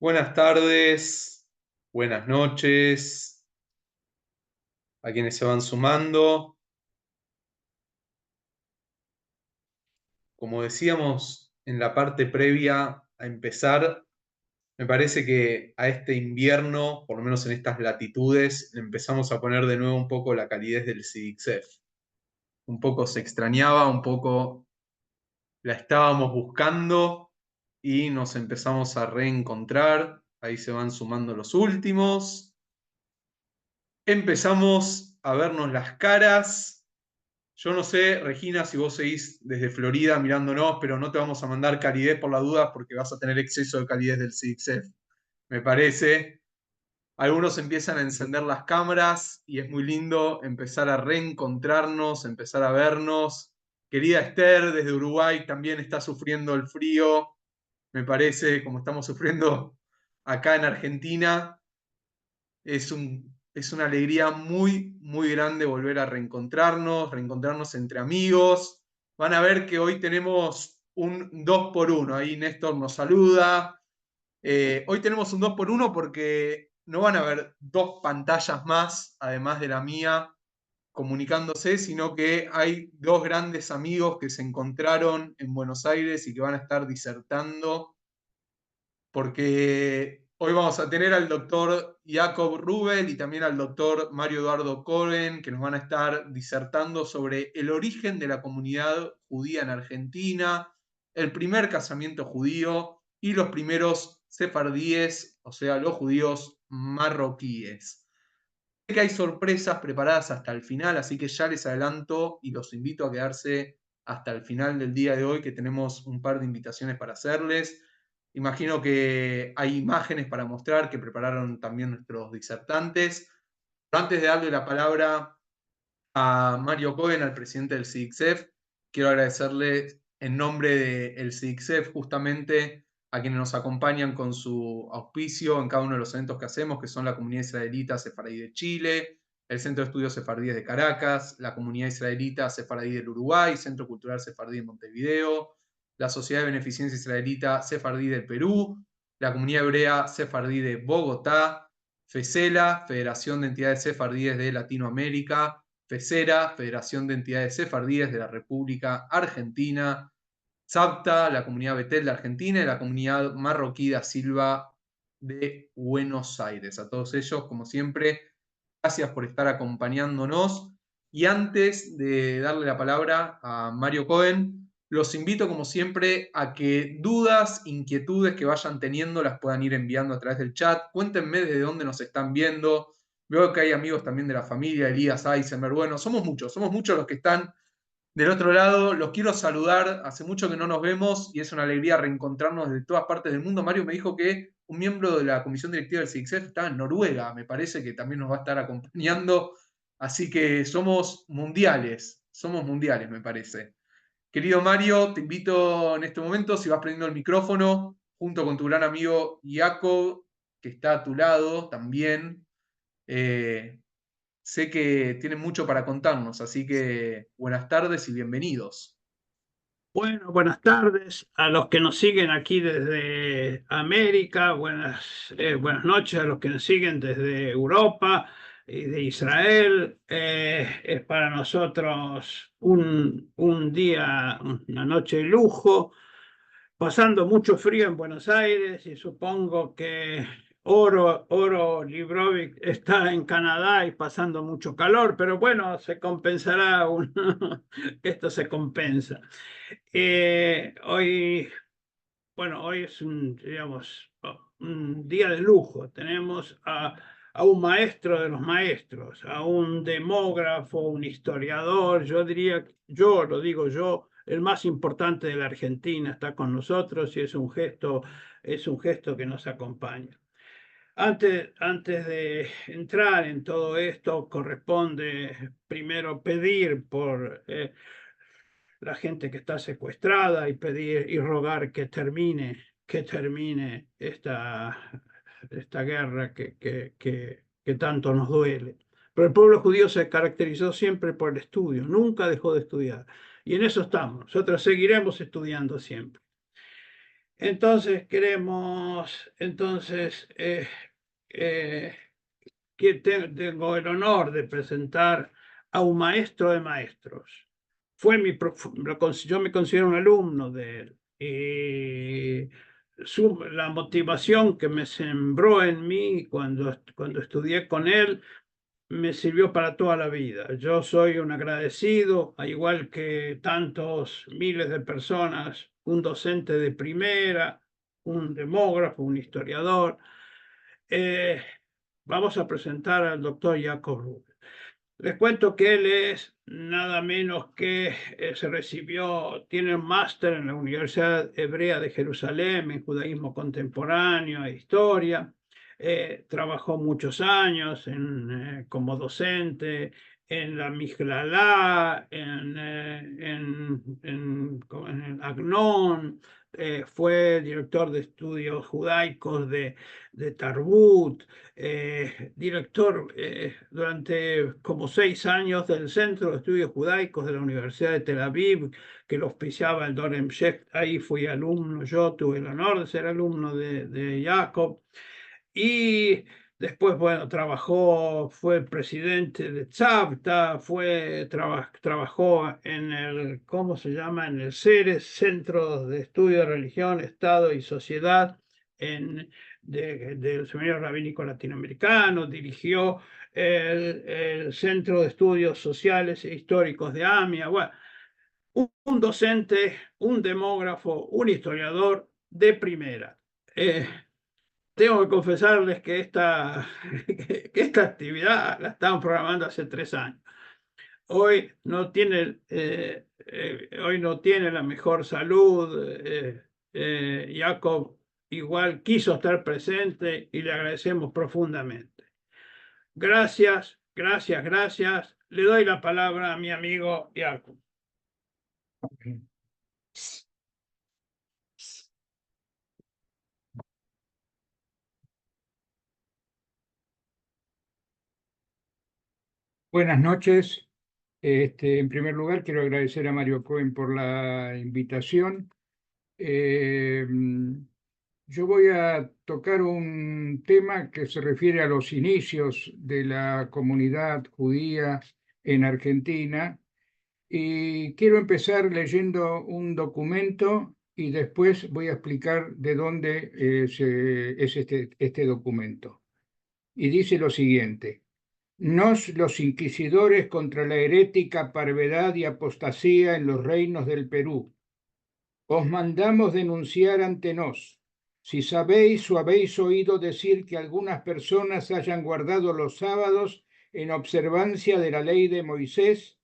Buenas tardes, buenas noches a quienes se van sumando. Como decíamos en la parte previa a empezar, me parece que a este invierno, por lo menos en estas latitudes, le empezamos a poner de nuevo un poco la calidez del CIDICSEF. Un poco se extrañaba, un poco la estábamos buscando y nos empezamos a reencontrar. Ahí se van sumando los últimos. Empezamos a vernos las caras. Yo no sé, Regina, si vos seguís desde Florida mirándonos, pero no te vamos a mandar calidez por la duda porque vas a tener exceso de calidez del CIDICSEF, me parece. Algunos empiezan a encender las cámaras y es muy lindo empezar a reencontrarnos, empezar a vernos. Querida Esther, desde Uruguay, también está sufriendo el frío, me parece, como estamos sufriendo acá en Argentina. Es una alegría muy, muy grande volver a reencontrarnos entre amigos. Van a ver que hoy tenemos un 2 por 1. Ahí Néstor nos saluda. Hoy tenemos un 2 por 1 porque no van a haber dos pantallas más, además de la mía, comunicándose, sino que hay dos grandes amigos que se encontraron en Buenos Aires y que van a estar disertando porque hoy vamos a tener al doctor Jacob Rubel y también al doctor Mario Eduardo Cohen, que nos van a estar disertando sobre el origen de la comunidad judía en Argentina, el primer casamiento judío y los primeros sefardíes, o sea, los judíos marroquíes. Sé que hay sorpresas preparadas hasta el final, así que ya les adelanto y los invito a quedarse hasta el final del día de hoy, que tenemos un par de invitaciones para hacerles. Imagino que hay imágenes para mostrar que prepararon también nuestros disertantes. Pero antes de darle la palabra a Mario Cohen, al presidente del CIDICSEF, quiero agradecerle en nombre del CIDICSEF justamente a quienes nos acompañan con su auspicio en cada uno de los eventos que hacemos, que son la Comunidad Israelita Sefardí de Chile, el Centro de Estudios Sefardíes de Caracas, la Comunidad Israelita Sefardí del Uruguay, Centro Cultural Sefardí de Montevideo, la Sociedad de Beneficencia Israelita Sefardí del Perú, la Comunidad Hebrea Sefardí de Bogotá, FECELA, Federación de Entidades Sefardíes de Latinoamérica, FECERA, Federación de Entidades Sefardíes de la República Argentina, SAPTA, la Comunidad Betel de Argentina y la Comunidad Marroquí da Silva de Buenos Aires. A todos ellos, como siempre, gracias por estar acompañándonos. Y antes de darle la palabra a Mario Cohen, los invito, como siempre, a que dudas, inquietudes que vayan teniendo las puedan ir enviando a través del chat. Cuéntenme desde dónde nos están viendo. Veo que hay amigos también de la familia, Elías Eisenberg. Bueno, somos muchos los que están del otro lado. Los quiero saludar. Hace mucho que no nos vemos y es una alegría reencontrarnos de todas partes del mundo. Mario me dijo que un miembro de la comisión directiva del CICSEF está en Noruega. Me parece que también nos va a estar acompañando. Así que somos mundiales, me parece. Querido Mario, te invito en este momento, si vas prendiendo el micrófono, junto con tu gran amigo Jacob, que está a tu lado también. Eh, Sé que tienen mucho para contarnos, así que buenas tardes y bienvenidos. Bueno, buenas tardes a los que nos siguen aquí desde América, buenas noches a los que nos siguen desde Europa y de Israel. Es para nosotros un día, una noche de lujo, pasando mucho frío en Buenos Aires y supongo que Oro Librovic está en Canadá y pasando mucho calor, pero bueno, se compensará, esto se compensa. Hoy, bueno, hoy es digamos, un día de lujo. Tenemos a un maestro de los maestros, a un demógrafo, un historiador, yo diría, yo lo digo yo, el más importante de la Argentina está con nosotros y es un gesto que nos acompaña. Antes de entrar en todo esto, corresponde primero pedir por la gente que está secuestrada y pedir y rogar que termine esta guerra que tanto nos duele. Pero el pueblo judío se caracterizó siempre por el estudio, nunca dejó de estudiar. Y en eso estamos, nosotros seguiremos estudiando siempre. Entonces que tengo el honor de presentar a un maestro de maestros. Yo me considero un alumno de él. Y la motivación que me sembró en mí cuando estudié con él me sirvió para toda la vida. Yo soy un agradecido, al igual que tantos miles de personas, un docente de primera, un demógrafo, un historiador. Eh, Vamos a presentar al doctor Jacob Rubel. Les cuento que él es nada menos que tiene un máster en la Universidad Hebrea de Jerusalén en judaísmo contemporáneo e historia. Trabajó muchos años como docente en la Mijlalá, en el Agnón. Fue director de estudios judaicos de Tarbut, director durante como 6 años del Centro de Estudios Judaicos de la Universidad de Tel Aviv, que lo auspiciaba el Dorem Shecht. Ahí fui alumno, yo tuve el honor de ser alumno de Jacob. Y después, bueno, fue presidente de Tzavta, trabajó en el, ¿cómo se llama? En el CERES, Centro de Estudio de Religión, Estado y Sociedad, del Seminario Rabínico Latinoamericano. Dirigió el Centro de Estudios Sociales e Históricos de AMIA. Bueno, un docente, un demógrafo, un historiador de primera. Tengo que confesarles que que esta actividad la estaban programando hace 3 años. Hoy no tiene la mejor salud. Jacob igual quiso estar presente y le agradecemos profundamente. Gracias, gracias, gracias. Le doy la palabra a mi amigo Jacob. Buenas noches. En primer lugar, quiero agradecer a Mario Cohen por la invitación. Yo voy a tocar un tema que se refiere a los inicios de la comunidad judía en Argentina, y quiero empezar leyendo un documento y después voy a explicar de dónde es este documento. Y dice lo siguiente: Nos, los inquisidores contra la herética parvedad y apostasía en los reinos del Perú, os mandamos denunciar ante nos, si sabéis o habéis oído decir que algunas personas hayan guardado los sábados en observancia de la ley de Moisés,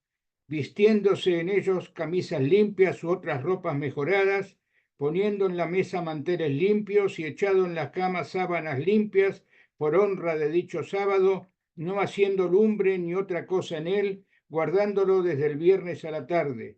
vistiéndose en ellos camisas limpias u otras ropas mejoradas, poniendo en la mesa manteles limpios y echado en las camas sábanas limpias por honra de dicho sábado, no haciendo lumbre ni otra cosa en él, guardándolo desde el viernes a la tarde.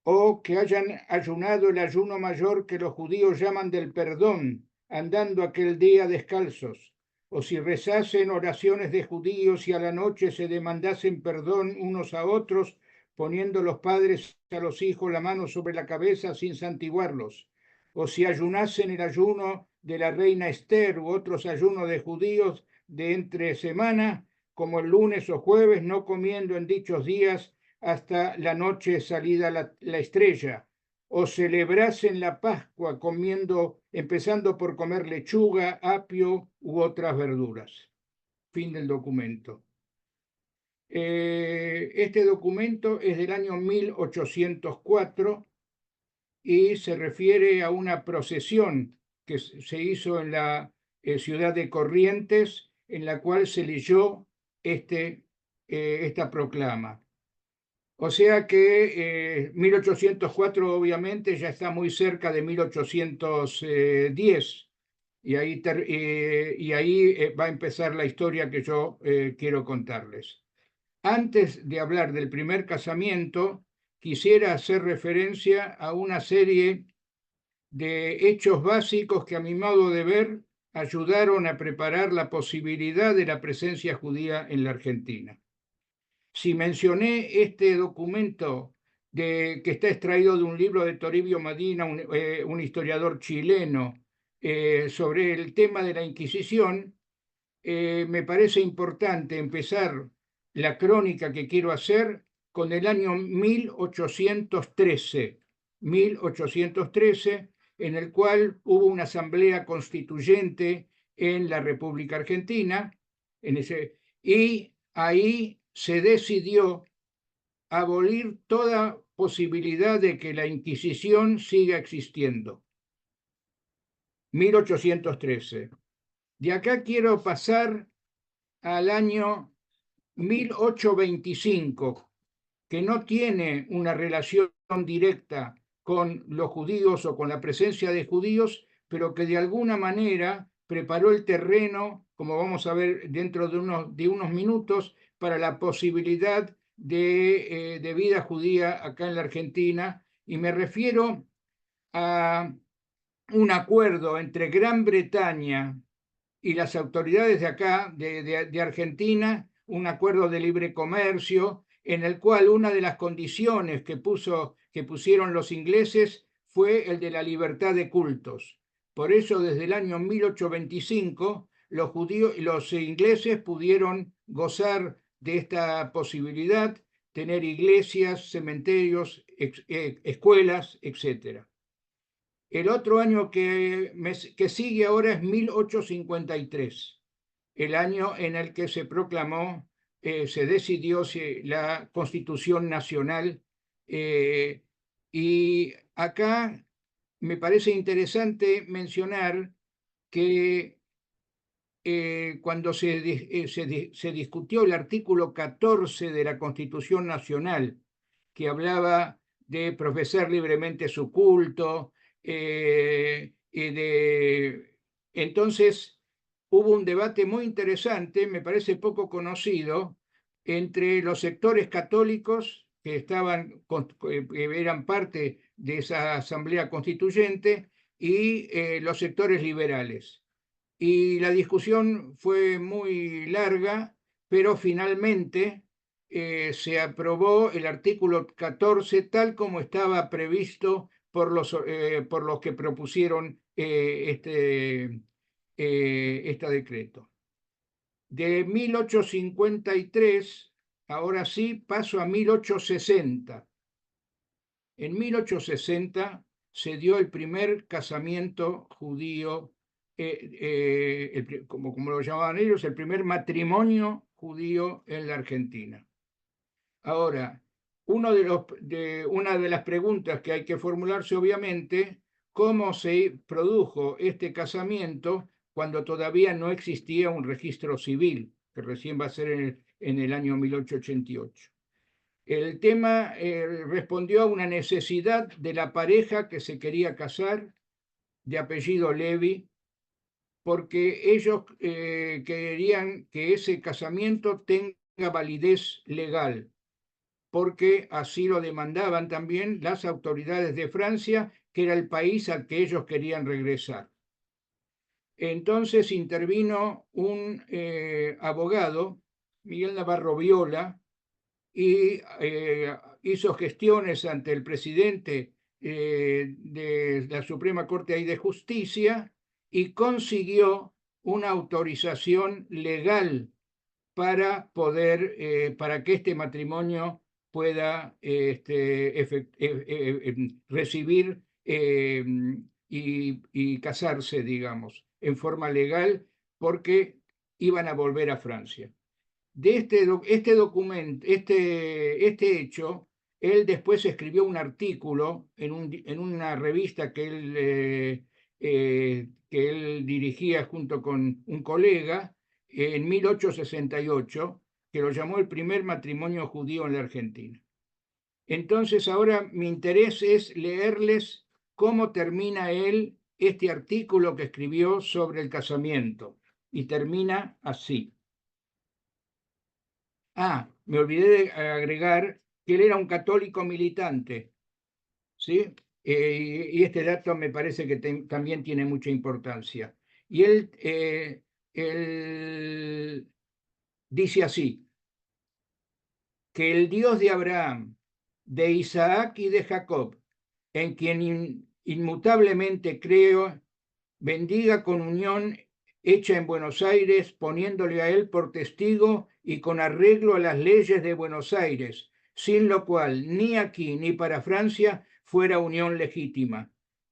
O que hayan ayunado el ayuno mayor que los judíos llaman del perdón, andando aquel día descalzos. O si rezasen oraciones de judíos y a la noche se demandasen perdón unos a otros, poniendo los padres a los hijos la mano sobre la cabeza sin santiguarlos. O si ayunasen el ayuno de la reina Esther u otros ayunos de judíos de entre semana, como el lunes o jueves, no comiendo en dichos días hasta la noche salida la estrella, o celebrasen la Pascua empezando por comer lechuga, apio u otras verduras. Fin del documento. Este documento es del año 1804 y se refiere a una procesión que se hizo en la ciudad de Corrientes, en la cual se leyó esta proclama. O sea que 1804 obviamente ya está muy cerca de 1810 y ahí va a empezar la historia que yo quiero contarles. Antes de hablar del primer casamiento, quisiera hacer referencia a una serie de hechos básicos que a mi modo de ver ayudaron a preparar la posibilidad de la presencia judía en la Argentina. Si mencioné este documento que está extraído de un libro de Toribio Medina, un historiador chileno, sobre el tema de la Inquisición, me parece importante empezar la crónica que quiero hacer con el año 1813, en el cual hubo una asamblea constituyente en la República Argentina, y ahí se decidió abolir toda posibilidad de que la Inquisición siga existiendo. 1813. De acá quiero pasar al año 1825, que no tiene una relación directa con los judíos o con la presencia de judíos, pero que de alguna manera preparó el terreno, como vamos a ver dentro de unos minutos, para la posibilidad de vida judía acá en la Argentina. Y me refiero a un acuerdo entre Gran Bretaña y las autoridades de acá, de Argentina, un acuerdo de libre comercio, en el cual una de las condiciones que pusieron los ingleses fue el de la libertad de cultos. Por eso, desde el año 1825, los ingleses pudieron gozar de esta posibilidad, tener iglesias, cementerios, escuelas, etc. El otro año que sigue ahora es 1853, el año en el que se proclamó, se decidió la Constitución Nacional. Y acá me parece interesante mencionar que cuando se discutió el artículo 14 de la Constitución Nacional, que hablaba de profesar libremente su culto, entonces hubo un debate muy interesante, me parece poco conocido, entre los sectores católicos que eran parte de esa asamblea constituyente y los sectores liberales. Y la discusión fue muy larga, pero finalmente se aprobó el artículo 14 tal como estaba previsto por los que propusieron este decreto. De 1853, ahora sí, paso a 1860. En 1860 se dio el primer casamiento judío, como lo llamaban ellos, el primer matrimonio judío en la Argentina. Ahora, una de las preguntas que hay que formularse, obviamente, ¿cómo se produjo este casamiento cuando todavía no existía un registro civil, que recién va a ser en el año 1888? El tema respondió a una necesidad de la pareja que se quería casar, de apellido Levi, porque ellos querían que ese casamiento tenga validez legal, porque así lo demandaban también las autoridades de Francia, que era el país al que ellos querían regresar. Entonces intervino un abogado, Miguel Navarro Viola, y hizo gestiones ante el presidente de la Suprema Corte de Justicia y consiguió una autorización legal para que este matrimonio pueda recibir y casarse, digamos, en forma legal, porque iban a volver a Francia. De este documento, este hecho, él después escribió un artículo en una revista que él dirigía junto con un colega en 1868, que lo llamó el primer matrimonio judío en la Argentina. Entonces ahora mi interés es leerles cómo termina él este artículo que escribió sobre el casamiento, y termina así. Me olvidé de agregar que él era un católico militante, ¿sí? Y este dato me parece que también tiene mucha importancia. Y él dice así, que el Dios de Abraham, de Isaac y de Jacob, en quien inmutablemente creo, bendiga con unión hecha en Buenos Aires, poniéndole a él por testigo y con arreglo a las leyes de Buenos Aires, sin lo cual ni aquí ni para Francia fuera unión legítima.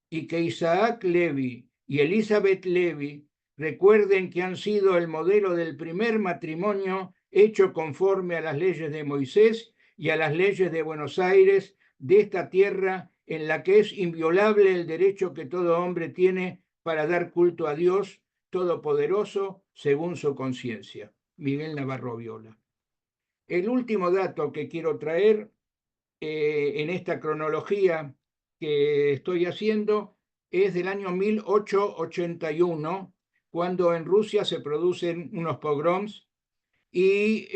Y que Isaac Levy y Elizabeth Levy recuerden que han sido el modelo del primer matrimonio hecho conforme a las leyes de Moisés y a las leyes de Buenos Aires, de esta tierra en la que es inviolable el derecho que todo hombre tiene para dar culto a Dios Todopoderoso según su conciencia. Miguel Navarro Viola. El último dato que quiero traer en esta cronología que estoy haciendo es del año 1881, cuando en Rusia se producen unos pogroms y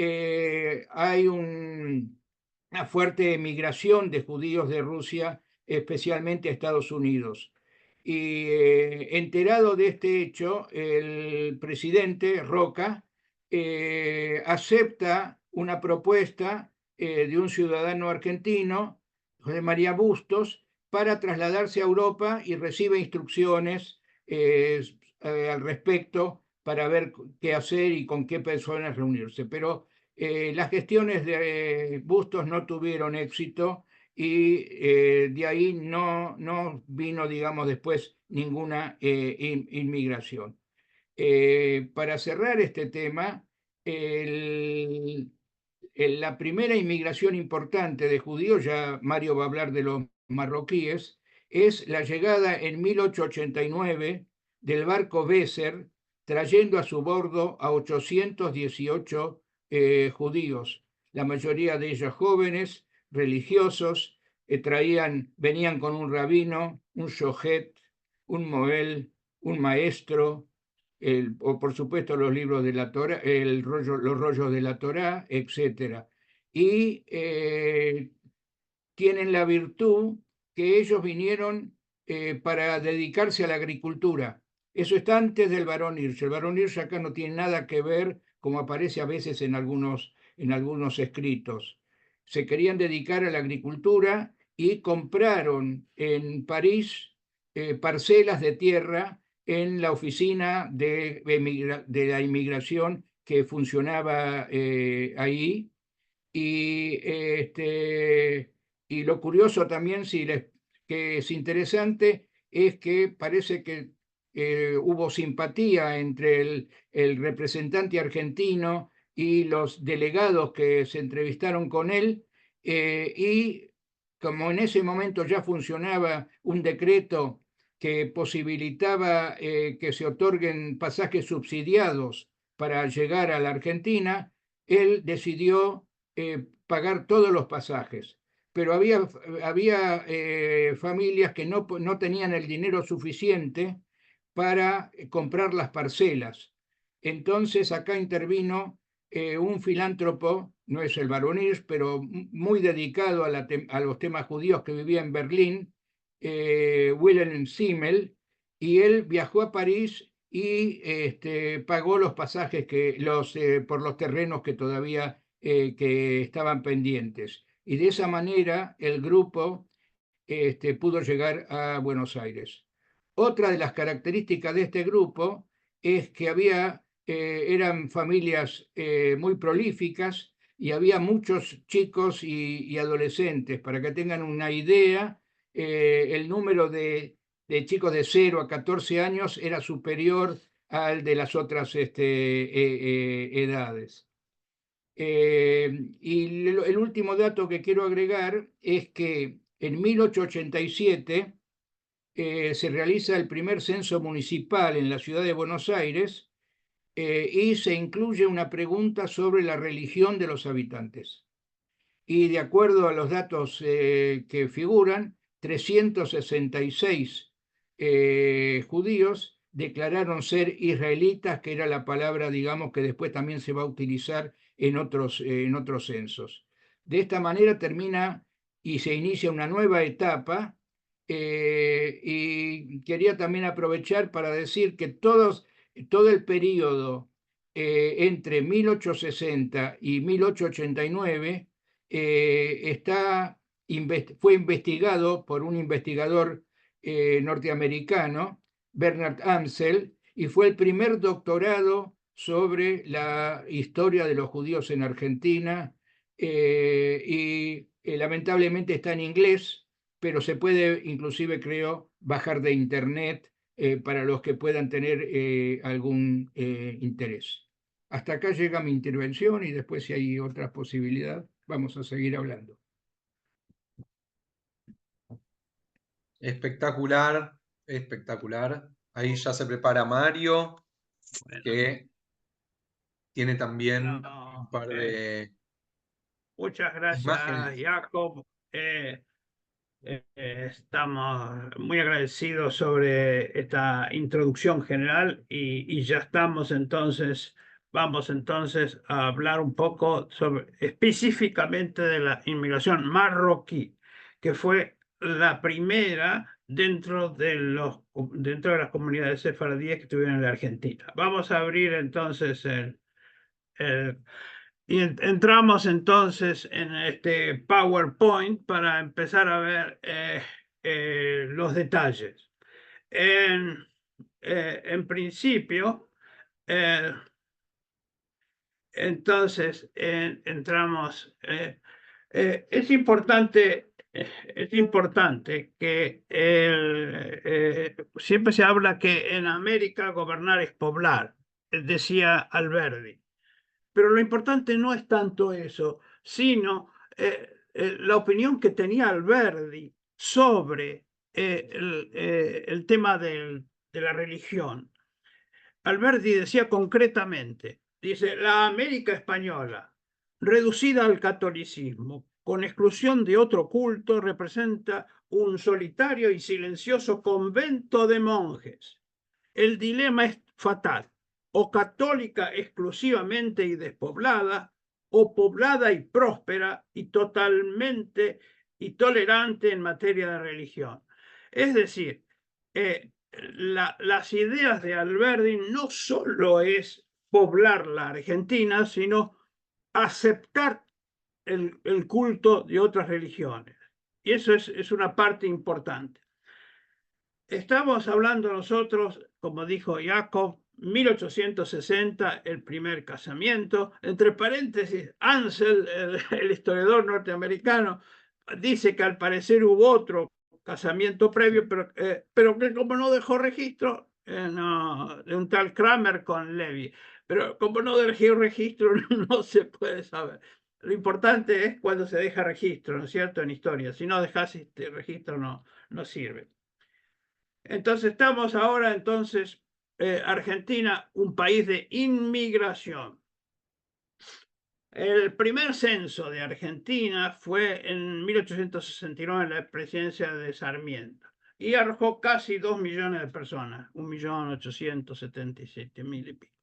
hay una fuerte emigración de judíos de Rusia, especialmente a Estados Unidos. Y enterado de este hecho, el presidente Roca acepta una propuesta de un ciudadano argentino, José María Bustos, para trasladarse a Europa y recibe instrucciones al respecto para ver qué hacer y con qué personas reunirse. Pero las gestiones de Bustos no tuvieron éxito y de ahí no vino, digamos, después ninguna inmigración. Para cerrar este tema, la primera inmigración importante de judíos, ya Mario va a hablar de los marroquíes, es la llegada en 1889 del barco Weser, trayendo a su bordo a 818 judíos, la mayoría de ellos jóvenes, religiosos, venían con un rabino, un shohet, un moel, un maestro, o por supuesto los libros de la Torá, los rollos de la Torá, etc. Y tienen la virtud que ellos vinieron para dedicarse a la agricultura. Eso está antes del Barón Hirsch. El Barón Hirsch acá no tiene nada que ver, como aparece a veces en algunos escritos. Se querían dedicar a la agricultura y compraron en París parcelas de tierra en la oficina de la inmigración que funcionaba ahí. Y lo curioso también, que es interesante, es que parece que hubo simpatía entre el representante argentino y los delegados que se entrevistaron con él, y como en ese momento ya funcionaba un decreto que posibilitaba que se otorguen pasajes subsidiados para llegar a la Argentina, él decidió pagar todos los pasajes. Pero había familias que no tenían el dinero suficiente para comprar las parcelas. Entonces acá intervino un filántropo, no es el Barón Hirsch, pero muy dedicado a los temas judíos, que vivía en Berlín, Wilhelm Simmel, y él viajó a París y pagó los pasajes por los terrenos que todavía que estaban pendientes. Y de esa manera el grupo pudo llegar a Buenos Aires. Otra de las características de este grupo es que eran familias muy prolíficas y había muchos chicos y adolescentes. Para que tengan una idea, el número de chicos de 0 a 14 años era superior al de las otras edades. Y el último dato que quiero agregar es que en 1887 se realiza el primer censo municipal en la ciudad de Buenos Aires y se incluye una pregunta sobre la religión de los habitantes. Y de acuerdo a los datos que figuran, 366 judíos declararon ser israelitas, que era la palabra, digamos, que después también se va a utilizar en otros censos. De esta manera termina y se inicia una nueva etapa, y quería también aprovechar para decir que todo el periodo entre 1860 y 1889 está fue investigado por un investigador norteamericano, Bernard Amsel, y fue el primer doctorado sobre la historia de los judíos en Argentina, y lamentablemente está en inglés, pero se puede inclusive, creo, bajar de internet para los que puedan tener algún interés. Hasta acá llega mi intervención y después, si hay otra posibilidad, vamos a seguir hablando. Espectacular, espectacular. Ahí ya se prepara Mario, Bueno, que tiene también no, un par de muchas gracias, imágenes. Jacob. Estamos muy agradecidos sobre esta introducción general y ya estamos entonces, vamos entonces a hablar un poco sobre específicamente de la inmigración marroquí, que fue la primera dentro de las comunidades sefaradíes que tuvieron en la Argentina. Vamos a abrir entonces y entramos entonces en este PowerPoint para empezar a ver los detalles. En principio, entonces entramos. Es importante que siempre se habla que en América gobernar es poblar, decía Alberdi. Pero lo importante no es tanto eso, sino la opinión que tenía Alberdi sobre el tema de la religión. Alberdi decía concretamente, dice, la América española, reducida al catolicismo, con exclusión de otro culto, representa un solitario y silencioso convento de monjes. El dilema es fatal: o católica exclusivamente y despoblada, o poblada y próspera y totalmente y tolerante en materia de religión. Es decir, las ideas de Alberdi no solo es poblar la Argentina, sino aceptar el culto de otras religiones. Y eso es una parte importante. Estamos hablando nosotros, como dijo Jacob, 1860, el primer casamiento. Entre paréntesis, Ansel, el historiador norteamericano, dice que al parecer hubo otro casamiento previo, pero que como no dejó registro, de un tal Kramer con Levi, pero como no dejó registro, no se puede saber. Lo importante es cuando se deja registro, ¿no es cierto?, en historia. Si no dejas este registro, no sirve. Entonces estamos ahora, Argentina, un país de inmigración. El primer censo de Argentina fue en 1869, en la presidencia de Sarmiento, y arrojó casi 2 millones de personas, 1.877.000 y pico.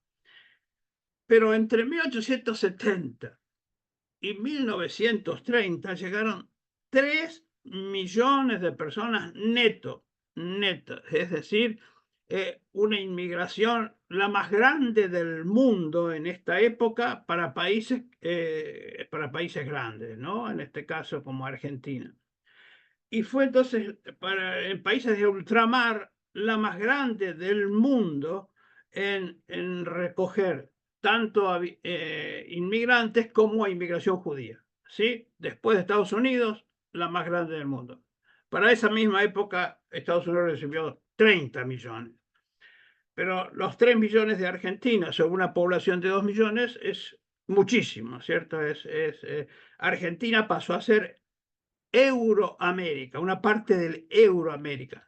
Pero entre 1870 y 1930 llegaron 3 millones de personas neto, es decir, una inmigración la más grande del mundo en esta época para países grandes, ¿no? En este caso como Argentina. Y fue entonces en países de ultramar la más grande del mundo en recoger tanto a inmigrantes como a inmigración judía, ¿sí? Después de Estados Unidos, la más grande del mundo. Para esa misma época, Estados Unidos recibió 30 millones. Pero los 3 millones de Argentina sobre una población de 2 millones es muchísimo, ¿cierto? Argentina pasó a ser Euroamérica, una parte del Euroamérica.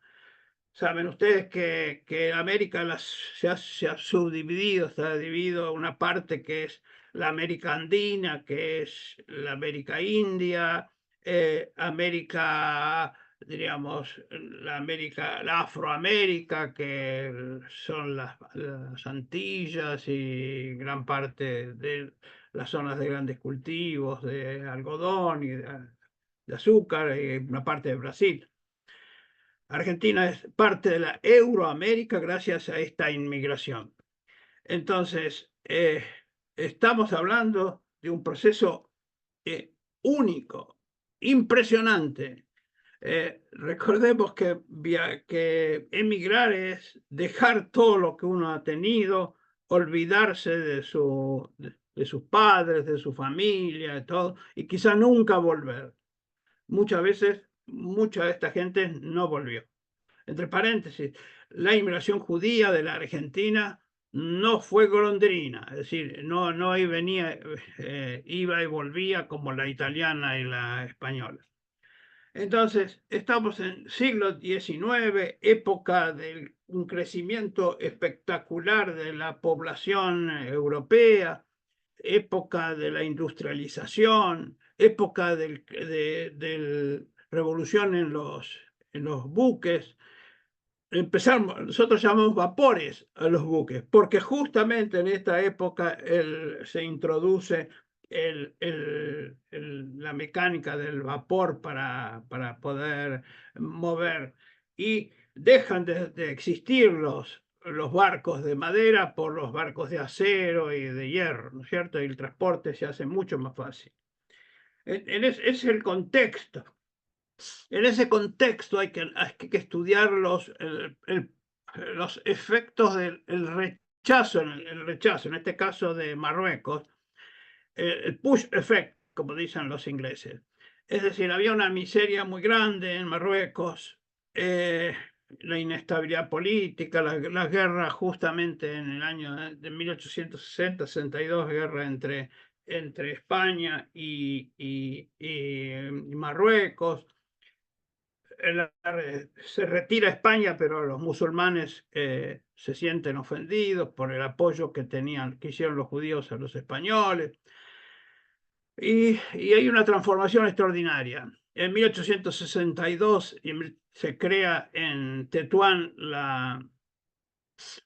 Saben ustedes que América se ha subdividido, está dividido una parte que es la América Andina, que es la América India, diríamos, la Afroamérica, que son las Antillas y gran parte de las zonas de grandes cultivos de algodón y de azúcar, y una parte de Brasil. Argentina es parte de la Euroamérica gracias a esta inmigración. Entonces, estamos hablando de un proceso único impresionante. Recordemos que emigrar es dejar todo lo que uno ha tenido, olvidarse de sus padres, de su familia, de todo, y quizá nunca volver. Muchas veces, mucha de esta gente no volvió. Entre paréntesis, la inmigración judía de la Argentina no fue golondrina, es decir, no venía, iba y volvía como la italiana y la española. Entonces, estamos en siglo XIX, época de un crecimiento espectacular de la población europea, época de la industrialización, época de revolución en los buques. Nosotros llamamos vapores a los buques, porque justamente en esta época se introduce la mecánica del vapor para poder mover, y dejan de existir los barcos de madera por los barcos de acero y de hierro, ¿no es cierto? Y el transporte se hace mucho más fácil. Ese es el contexto. En ese contexto hay que estudiar los efectos del rechazo, en este caso de Marruecos, el push effect, como dicen los ingleses. Es decir, había una miseria muy grande en Marruecos, la inestabilidad política, las guerras justamente en el año de 1860-62, guerra entre España y Marruecos. Se retira España, pero los musulmanes se sienten ofendidos por el apoyo que hicieron los judíos a los españoles. Y hay una transformación extraordinaria. En 1862 se crea en Tetuán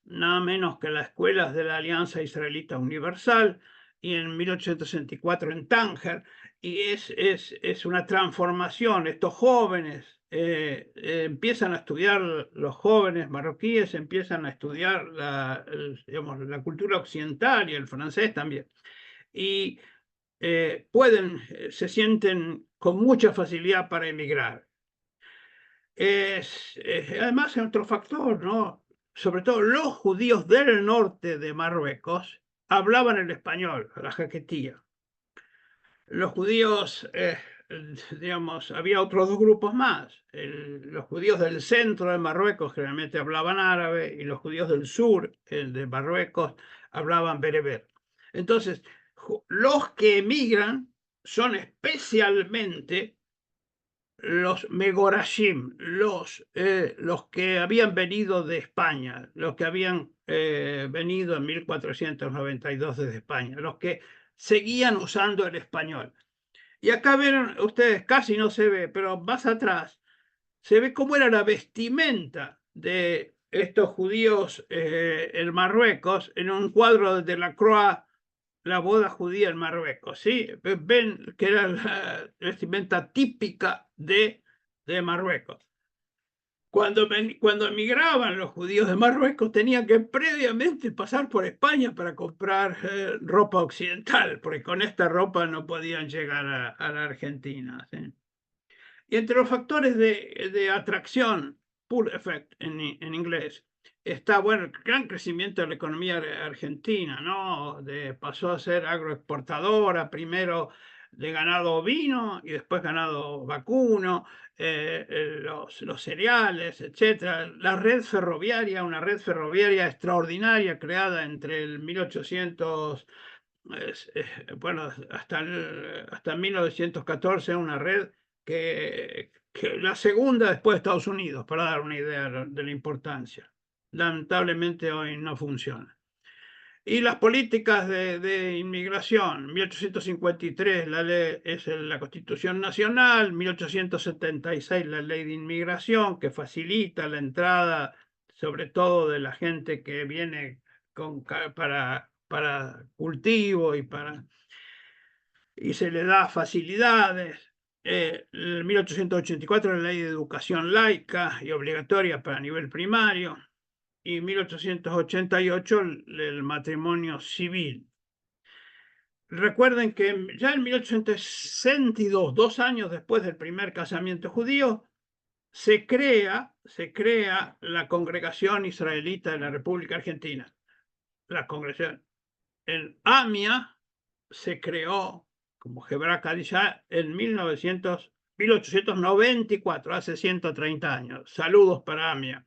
nada menos que la Escuela de la Alianza Israelita Universal, y en 1864 en Tánger, y es una transformación. Estos jóvenes empiezan a estudiar, los jóvenes marroquíes empiezan a estudiar la cultura occidental y el francés también, y se sienten con mucha facilidad para emigrar. Además, es otro factor, ¿no? Sobre todo los judíos del norte de Marruecos hablaban el español, la jaquetía. Los judíos, había otros dos grupos más. Los judíos del centro de Marruecos generalmente hablaban árabe, y los judíos del sur, de Marruecos, hablaban bereber. Entonces, los que emigran son especialmente los Megorashim, los que habían venido de España, los que habían venido en 1492 desde España, los que seguían usando el español. Y acá ven ustedes, casi no se ve, pero más atrás se ve cómo era la vestimenta de estos judíos en Marruecos, en un cuadro de Delacroix, La boda judía en Marruecos, ¿sí? Ven que era la vestimenta típica de Marruecos. Cuando emigraban los judíos de Marruecos, tenían que previamente pasar por España para comprar ropa occidental, porque con esta ropa no podían llegar a la Argentina, ¿sí? Y entre los factores de atracción, pull effect en inglés, está, bueno, el gran crecimiento de la economía argentina, ¿no? Pasó a ser agroexportadora, primero de ganado ovino y después ganado vacuno, los cereales, etc. La red ferroviaria, una red ferroviaria extraordinaria creada entre el 1800, bueno, hasta 1914, una red que la segunda después de Estados Unidos, para dar una idea de la importancia. Lamentablemente hoy no funciona. Y las políticas de inmigración, 1853 la ley es la Constitución Nacional, 1876 la Ley de Inmigración, que facilita la entrada, sobre todo de la gente que viene para cultivo y se le da facilidades. En 1884 la Ley de Educación Laica y obligatoria para nivel primario, y 1888 el matrimonio civil. recuerden que ya en 1862, 2 años después del primer casamiento judío, se crea la Congregación Israelita de la República Argentina. La congregación en Amia se creó como Hebra Kadishá en 1894, hace 130 años. Saludos para Amia.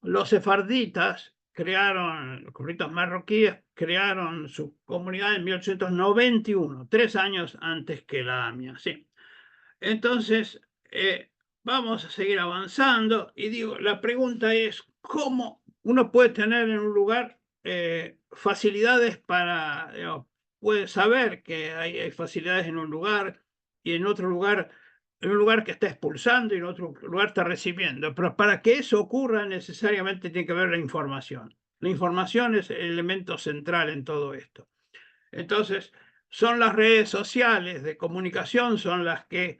Los sefarditas crearon, los comunitas marroquíes crearon su comunidad en 1891, 3 años antes que la AMIA. Sí. Entonces, vamos a seguir avanzando y digo, la pregunta es, ¿cómo uno puede tener en un lugar facilidades para, puede saber que hay facilidades en un lugar y en otro lugar, en un lugar que está expulsando y en otro lugar está recibiendo? Pero para que eso ocurra necesariamente tiene que haber la información. La información es el elemento central en todo esto. Entonces, son las redes sociales de comunicación, son las que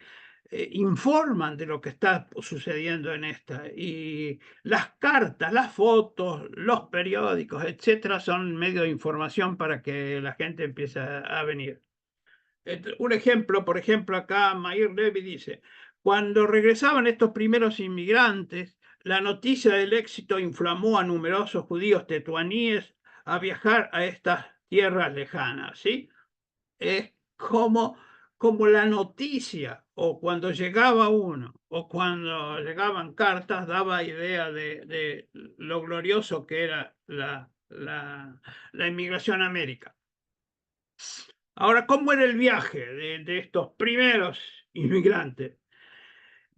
informan de lo que está sucediendo en esta. Y las cartas, las fotos, los periódicos, etcétera, son medio de información para que la gente empiece a venir. Un ejemplo, por ejemplo, acá Meir Levy dice, cuando regresaban estos primeros inmigrantes, la noticia del éxito inflamó a numerosos judíos tetuaníes a viajar a estas tierras lejanas, ¿sí? Es como la noticia, o cuando llegaba uno, o cuando llegaban cartas, daba idea de lo glorioso que era la inmigración a América. Ahora, ¿cómo era el viaje de estos primeros inmigrantes?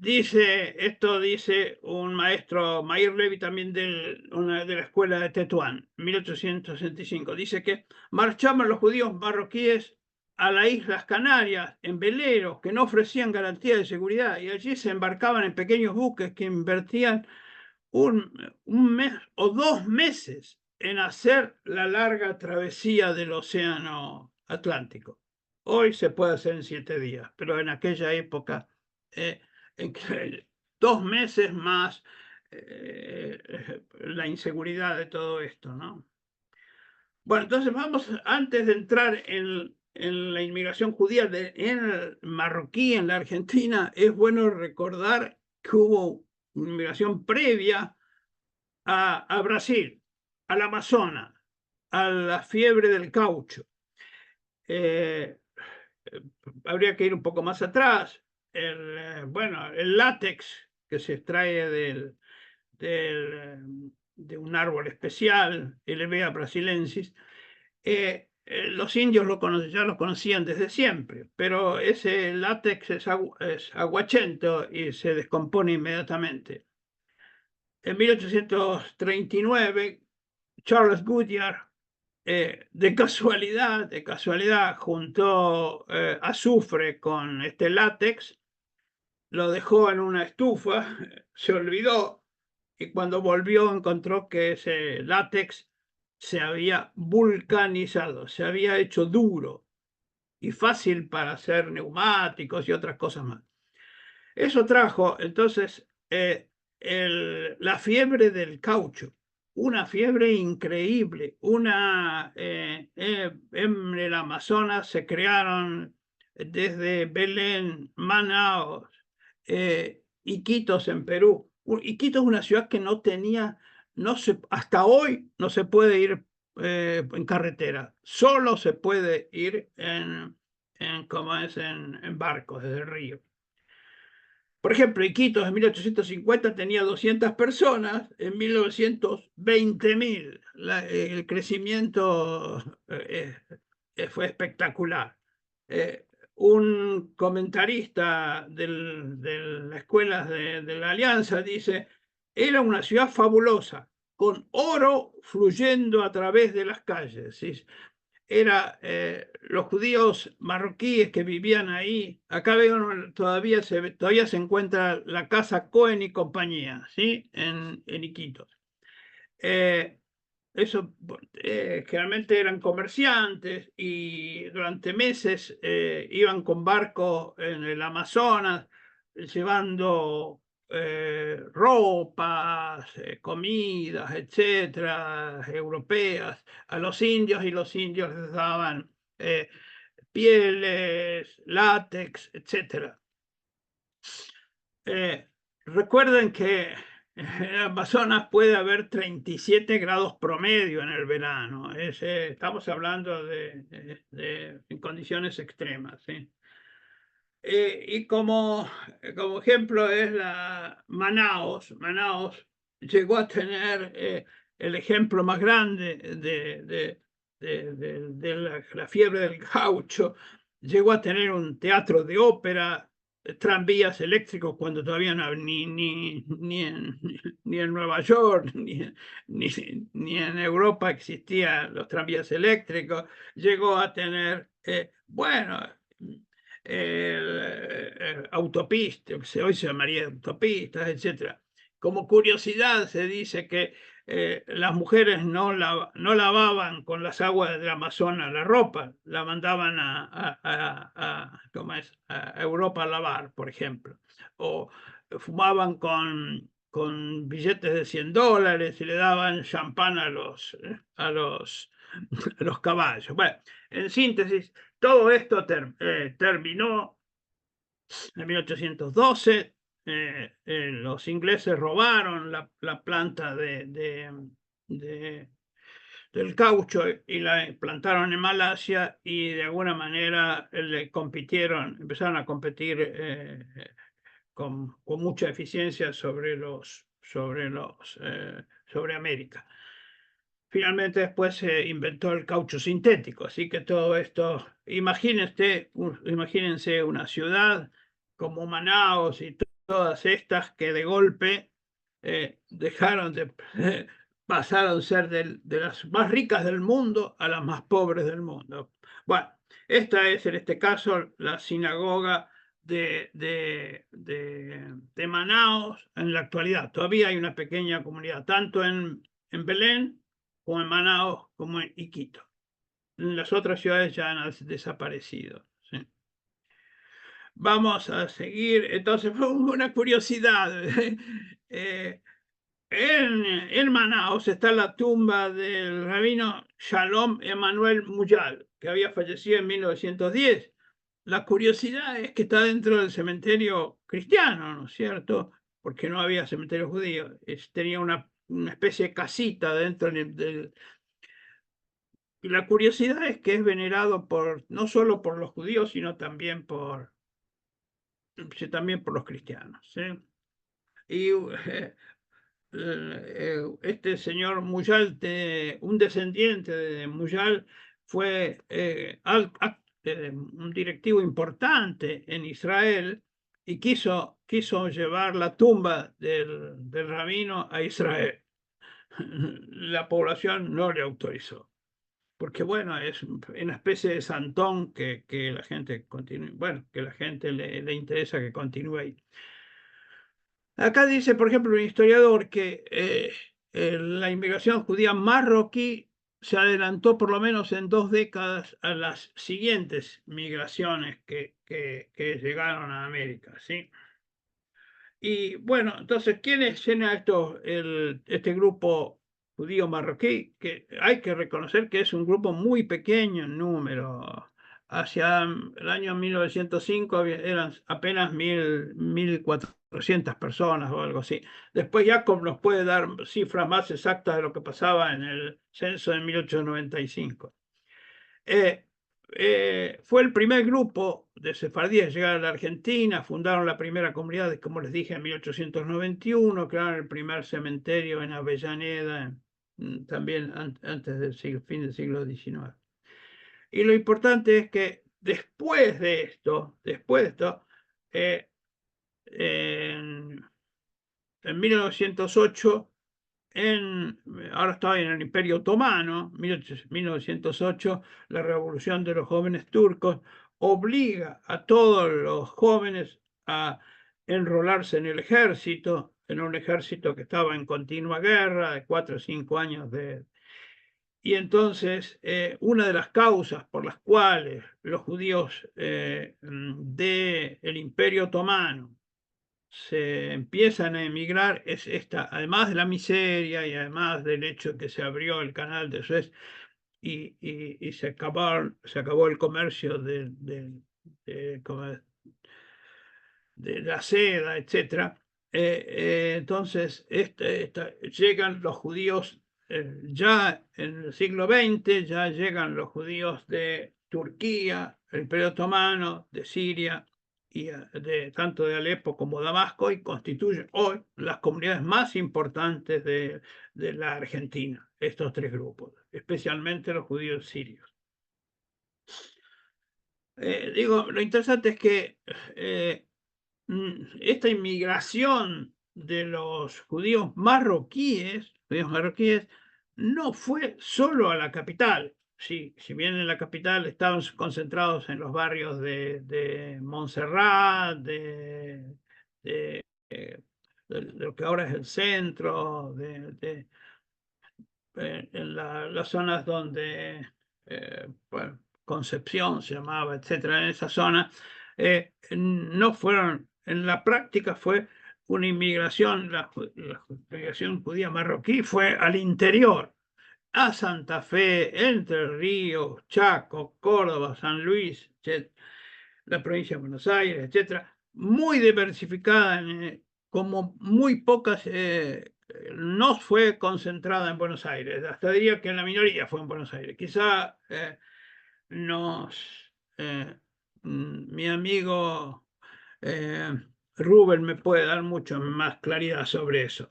Esto dice un maestro, Meir Levy, también de la escuela de Tetuán, 1865. Dice que marchaban los judíos marroquíes a las Islas Canarias en veleros que no ofrecían garantía de seguridad, y allí se embarcaban en pequeños buques que invertían un mes o 2 meses en hacer la larga travesía del océano Atlántico. Hoy se puede hacer en 7 días, pero en aquella época, en que 2 meses más la inseguridad de todo esto, ¿no? Bueno, entonces vamos, antes de entrar en la inmigración judía en el marroquí, en la Argentina, es bueno recordar que hubo una inmigración previa a Brasil, al Amazonas, a la fiebre del caucho. Habría que ir un poco más atrás. Bueno, el látex que se extrae de un árbol especial, el Hevea brasilensis, los indios ya lo conocían desde siempre, pero ese látex es aguachento y se descompone inmediatamente. En 1839, Charles Goodyear, de casualidad, juntó azufre con este látex, lo dejó en una estufa, se olvidó, y cuando volvió encontró que ese látex se había vulcanizado, se había hecho duro y fácil para hacer neumáticos y otras cosas más. Eso trajo entonces la fiebre del caucho, una fiebre increíble. En el Amazonas se crearon desde Belén, Manaos, Iquitos en Perú. Iquitos es una ciudad que no tenía, hasta hoy no se puede ir en carretera, solo se puede ir en barcos desde el río. Por ejemplo, Iquitos en 1850 tenía 200 personas, en 1900 20.000. El crecimiento fue espectacular. Un comentarista de la escuela de la Alianza dice, era una ciudad fabulosa, con oro fluyendo a través de las calles. ¿Sí? Los judíos marroquíes que vivían ahí. Acá veo, todavía se encuentra la casa Cohen y compañía, ¿sí? En Iquitos. Generalmente eran comerciantes y durante meses iban con barcos en el Amazonas llevando ropas, comidas, etcétera, europeas, a los indios, y los indios les daban pieles, látex, etcétera. Recuerden que en Amazonas puede haber 37 grados promedio en el verano. Estamos hablando en condiciones extremas, ¿sí? Y como ejemplo es Manaos. Manaos llegó a tener el ejemplo más grande de la fiebre del gaucho. Llegó a tener un teatro de ópera, tranvías eléctricos cuando todavía no ni en Nueva York ni en Europa existían los tranvías eléctricos. Llegó a tener, bueno, autopistas, que hoy se llamaría autopistas, etcétera. Como curiosidad se dice que las mujeres no lavaban con las aguas del Amazonas la ropa, la mandaban ¿cómo es? A Europa a lavar, por ejemplo. O fumaban con billetes de $100 y le daban champán a los caballos. Bueno, en síntesis, todo esto terminó en 1812. Los ingleses robaron la planta del caucho y la plantaron en Malasia, y de alguna manera empezaron a competir con mucha eficiencia sobre América. Finalmente después se inventó el caucho sintético, así que todo esto, imagínense una ciudad como Manaos y todas estas que de golpe pasaron a ser de las más ricas del mundo a las más pobres del mundo. Bueno, esta es en este caso la sinagoga de Manaos en la actualidad. Todavía hay una pequeña comunidad, tanto en Belén, como en Manaos, como en Iquitos. Las otras ciudades ya han desaparecido, ¿sí? Vamos a seguir. Entonces, fue una curiosidad. En Manaos está la tumba del rabino Shalom Emanuel Muyal, que había fallecido en 1910. La curiosidad es que está dentro del cementerio cristiano, ¿no es cierto? Porque no había cementerio judío. Tenía una especie de casita dentro del. La curiosidad es que es venerado no solo por los judíos, sino también por los cristianos, ¿sí? Y este señor Muyal, un descendiente de Muyal, fue un directivo importante en Israel, y quiso llevar la tumba del rabino a Israel. La población no le autorizó, porque bueno, es una especie de santón que la gente continúe, bueno, que la gente le interesa que continúe ahí. Acá dice, por ejemplo, un historiador que la inmigración judía marroquí se adelantó por lo menos en 2 décadas a las siguientes migraciones que llegaron a América, ¿sí? Y bueno, entonces, ¿quiénes llena este grupo judío marroquí? Que hay que reconocer que es un grupo muy pequeño en número. Hacia el año 1905 eran apenas 1.400 personas o algo así. Después Jacob nos puede dar cifras más exactas de lo que pasaba en el censo de 1895. Fue el primer grupo de sefardíes a llegar a la Argentina. Fundaron la primera comunidad, como les dije, en 1891. Crearon el primer cementerio en Avellaneda, también antes del fin del siglo XIX. Y lo importante es que después de esto, en 1908, ahora estaba en el Imperio Otomano, 1908, la revolución de los jóvenes turcos obliga a todos los jóvenes a enrolarse en el ejército, en un ejército que estaba en continua guerra de 4 o 5 años Y entonces, una de las causas por las cuales los judíos del Imperio Otomano se empiezan a emigrar es esta, además de la miseria y además del hecho de que se abrió el canal de Suez y se acabó el comercio de la seda, etc. Entonces, llegan los judíos ya en el siglo XX, ya llegan los judíos de Turquía, el Imperio Otomano, de Siria, y tanto de Alepo como Damasco, y constituyen hoy las comunidades más importantes de la Argentina, estos tres grupos, especialmente los judíos sirios. Digo, lo interesante es que esta inmigración de los judíos marroquíes no fue solo a la capital. Sí, si bien en la capital estaban concentrados en los barrios de Montserrat, de lo que ahora es el centro, en las zonas donde bueno, Concepción se llamaba, etcétera, en esa zona, no fueron, en la práctica fue una inmigración, la inmigración judía marroquí fue al interior, a Santa Fe, Entre Ríos, Chaco, Córdoba, San Luis, la provincia de Buenos Aires, etcétera, muy diversificada, como muy pocas, no fue concentrada en Buenos Aires, hasta diría que la minoría fue en Buenos Aires. Quizá mi amigo Rubén me puede dar mucho más claridad sobre eso.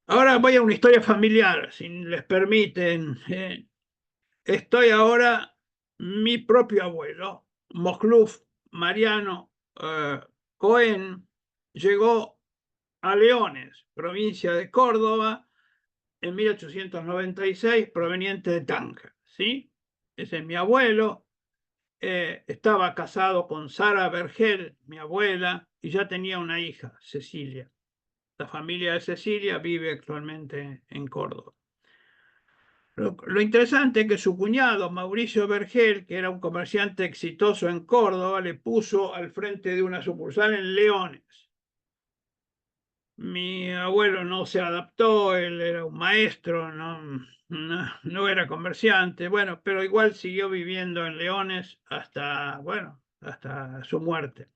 Ahora voy a una historia familiar, si les permiten. Estoy ahora, mi propio abuelo, Mocluf Mariano Cohen, llegó a Leones, provincia de Córdoba, en 1896, proveniente de Tánger, ¿sí? Ese es mi abuelo. Estaba casado con Sara Vergel, mi abuela, y ya tenía una hija, Cecilia. La familia de Cecilia vive actualmente en Córdoba. Lo interesante es que su cuñado, Mauricio Vergel, que era un comerciante exitoso en Córdoba, le puso al frente de una sucursal en Leones. Mi abuelo no se adaptó, él era un maestro, no era comerciante, bueno, pero igual siguió viviendo en Leones hasta, bueno, hasta su muerte.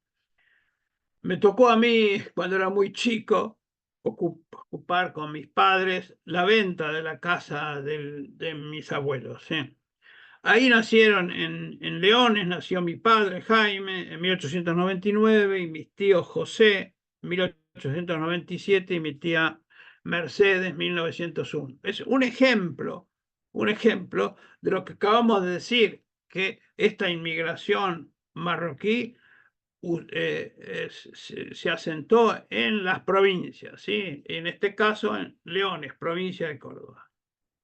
Me tocó a mí, cuando era muy chico, ocupar con mis padres la venta de la casa de mis abuelos. ¿Sí? Ahí nacieron, en Leones, nació mi padre Jaime en 1899 y mis tíos José en 1897 y mi tía Mercedes 1901. Es un ejemplo de lo que acabamos de decir, que esta inmigración marroquí se asentó en las provincias, ¿sí? En este caso en Leones, provincia de Córdoba.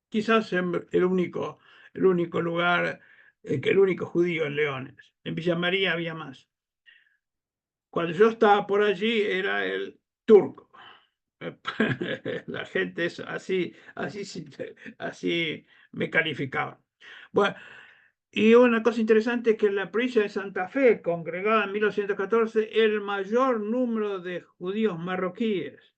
Quizás el único lugar, el único judío en Leones. En Villa María había más. Cuando yo estaba por allí era el turco. La gente es así me calificaba. Bueno, y una cosa interesante es que en la provincia de Santa Fe, congregada en 1914, el mayor número de judíos marroquíes.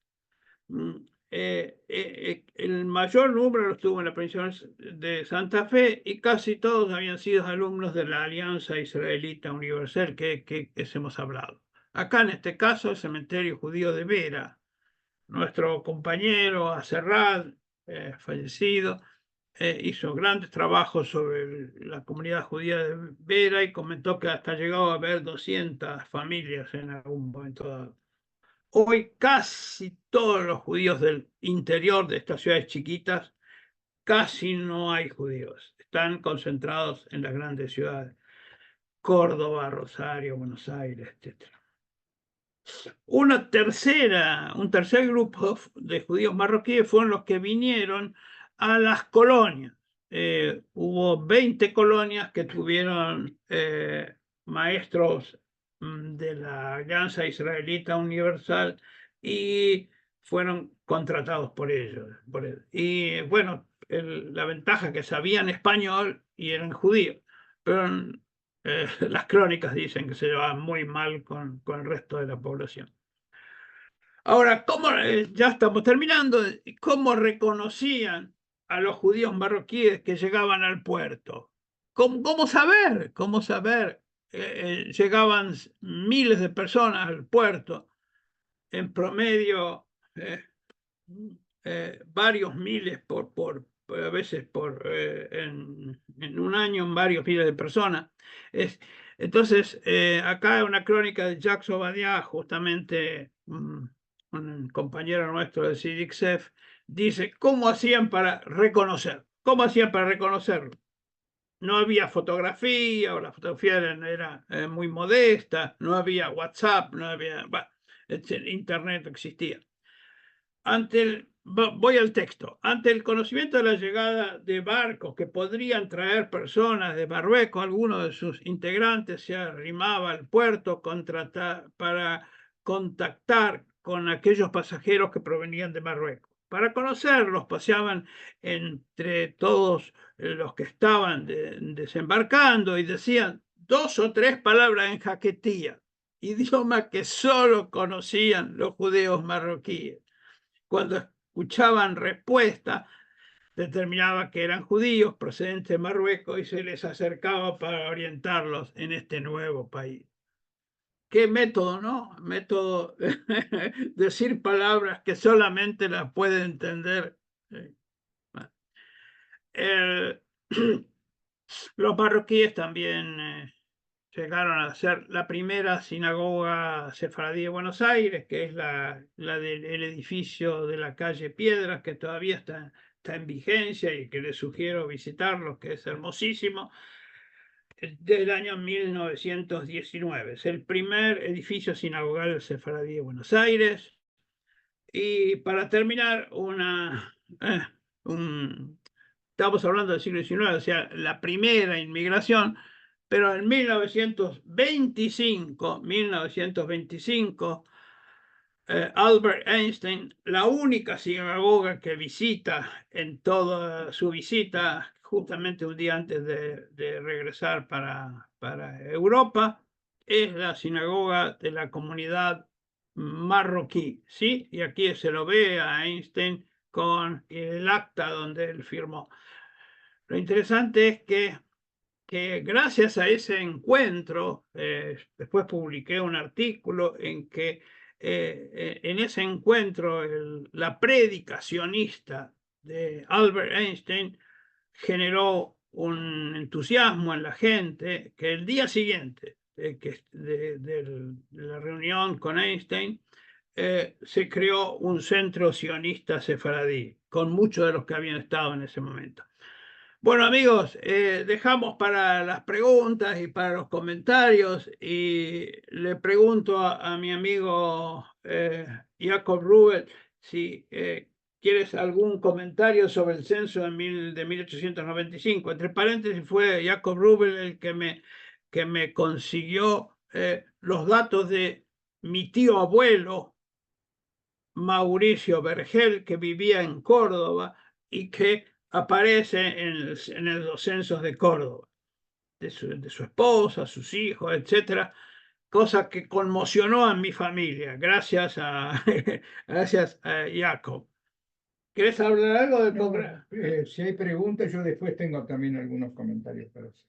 El mayor número los tuvo en la provincia de Santa Fe y casi todos habían sido alumnos de la Alianza Israelita Universal que hemos hablado. Acá en este caso el cementerio judío de Vera, nuestro compañero Aserrad, fallecido, hizo grandes trabajos sobre la comunidad judía de Vera y comentó que hasta llegó a haber 200 familias en algún momento dado. Hoy casi todos los judíos del interior de estas ciudades chiquitas, casi no hay judíos. Están concentrados en las grandes ciudades. Córdoba, Rosario, Buenos Aires, etc. Un tercer grupo de judíos marroquíes fueron los que vinieron a las colonias. Hubo 20 colonias que tuvieron maestros de la Alianza Israelita Universal y fueron contratados por ellos. Y bueno, la ventaja es que sabían español y eran judíos, pero las crónicas dicen que se llevaban muy mal con el resto de la población. Ahora, ya estamos terminando, ¿cómo reconocían a los judíos marroquíes que llegaban al puerto? ¿Cómo saber? ¿Cómo saber? Llegaban miles de personas al puerto, en promedio varios miles a veces en un año, varios miles de personas. Entonces, acá hay una crónica de Jacques Obadia, justamente un compañero nuestro de CIDICSEF, dice cómo hacían para reconocer. ¿Cómo hacían para reconocerlo? No había fotografía, o la fotografía era muy modesta, no había WhatsApp, no había, Internet no existía. Voy al texto. Ante el conocimiento de la llegada de barcos que podrían traer personas de Marruecos, alguno de sus integrantes se arrimaba al puerto para contactar con aquellos pasajeros que provenían de Marruecos. Para conocerlos, paseaban entre todos los que estaban desembarcando y decían 2 o 3 palabras en jaquetía, idioma que solo conocían los judíos marroquíes. Cuando escuchaban respuesta, determinaba que eran judíos procedentes de Marruecos y se les acercaba para orientarlos en este nuevo país. Qué método, ¿no? Método de decir palabras que solamente las puede entender. Los marroquíes también llegaron a ser la primera sinagoga sefaradí de Buenos Aires, que es la del edificio de la calle Piedras, que todavía está en vigencia y que les sugiero visitarlo, que es hermosísimo, del año 1919. Es el primer edificio sinagogal sefaradí de Buenos Aires. Y para terminar, estamos hablando del siglo XIX, o sea, la primera inmigración, pero en 1925, Albert Einstein, la única sinagoga que visita en toda su visita, justamente un día antes de regresar para Europa, es la sinagoga de la comunidad marroquí, ¿sí? Y aquí se lo ve a Einstein con el acta donde él firmó. Lo interesante es que gracias a ese encuentro, después publiqué un artículo en que en ese encuentro la prédica sionista de Albert Einstein generó un entusiasmo en la gente que el día siguiente de la reunión con Einstein se creó un centro sionista sefaradí con muchos de los que habían estado en ese momento. Bueno, amigos, dejamos para las preguntas y para los comentarios y le pregunto a mi amigo Jacob Rubel si quieres algún comentario sobre el censo de 1895. Entre paréntesis, fue Jacob Rubel el que me consiguió los datos de mi tío abuelo, Mauricio Vergel, que vivía en Córdoba y que aparece en los censos de Córdoba, de su esposa, sus hijos, etcétera, cosa que conmocionó a mi familia, gracias a Jacob. ¿Querés hablar algo del Congreso? Si hay preguntas, yo después tengo también algunos comentarios para hacer.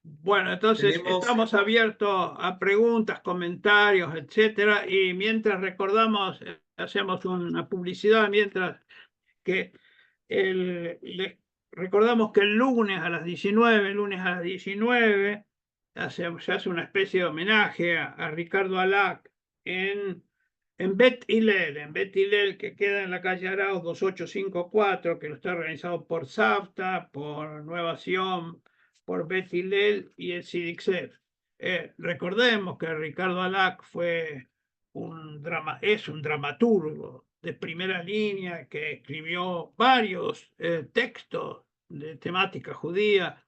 Bueno, entonces estamos abiertos a preguntas, comentarios, etcétera, y mientras recordamos, hacemos una publicidad, mientras que les recordamos que el lunes a las 19, se hace una especie de homenaje a Ricardo Alac en Bet Hillel, que queda en la calle Arauz 2854, que lo está organizado por SAFTA, por Nueva Sion, por Bet Hillel y el CIDICSEF. Recordemos que Ricardo Alac es un dramaturgo de primera línea que escribió varios textos de temática judía.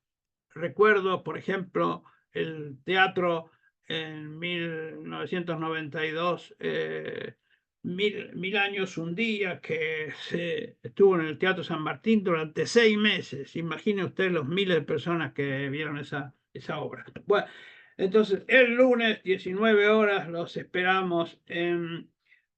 Recuerdo, por ejemplo, el teatro en 1992, Mil años un día, que estuvo en el Teatro San Martín durante 6 meses. Imagine usted los miles de personas que vieron esa obra. Bueno, entonces el lunes 19 horas los esperamos en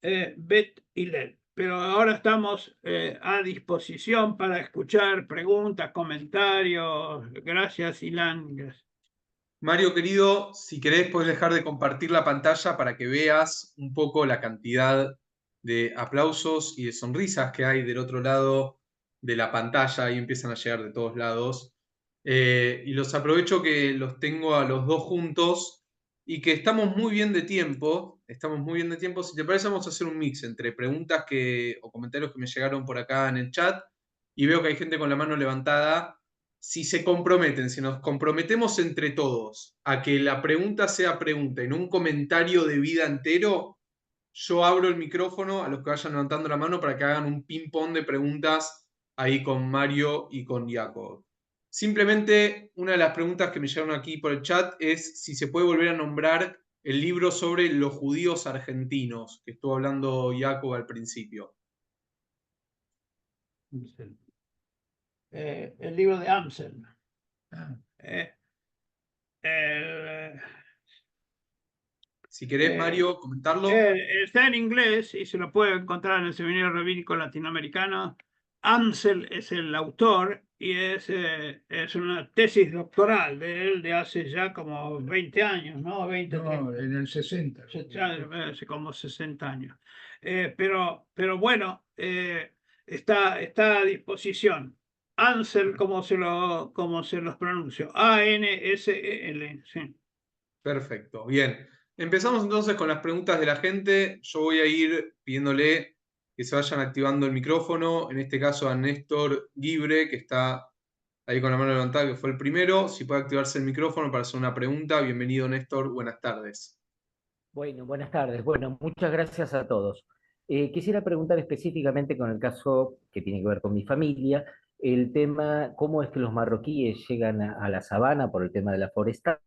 Bet Hillel. Pero ahora estamos a disposición para escuchar preguntas, comentarios. Gracias, Ilan. Mario, querido, si querés, puedes dejar de compartir la pantalla para que veas un poco la cantidad de aplausos y de sonrisas que hay del otro lado de la pantalla y empiezan a llegar de todos lados. Y los aprovecho que los tengo a los dos juntos y que estamos muy bien de tiempo. Estamos muy bien de tiempo. Si te parece, vamos a hacer un mix entre preguntas o comentarios que me llegaron por acá en el chat y veo que hay gente con la mano levantada. Si se comprometen, si nos comprometemos entre todos a que la pregunta sea pregunta y no un comentario de vida entero, yo abro el micrófono a los que vayan levantando la mano para que hagan un ping-pong de preguntas ahí con Mario y con Jacob. Simplemente una de las preguntas que me llegaron aquí por el chat es si se puede volver a nombrar el libro sobre los judíos argentinos, que estuvo hablando Jacob al principio. El libro de Amsel. Si querés, Mario, comentarlo. Está en inglés y se lo puede encontrar en el Seminario Rabínico Latinoamericano. Amsel es el autor y es una tesis doctoral de él de hace ya como 20 años, ¿no? 20, No, en el 60. hace como 60 años. Pero bueno, está a disposición. Ansel, como se los pronuncio. A-N-S-E-L. Sí. Perfecto, bien. Empezamos entonces con las preguntas de la gente. Yo voy a ir pidiéndole que se vayan activando el micrófono. En este caso a Néstor Guibre, que está ahí con la mano levantada, que fue el primero. Si puede activarse el micrófono para hacer una pregunta. Bienvenido, Néstor. Buenas tardes. Bueno, buenas tardes. Bueno, muchas gracias a todos. Quisiera preguntar específicamente con el caso que tiene que ver con mi familia, el tema, cómo es que los marroquíes llegan a la sabana por el tema de la forestal,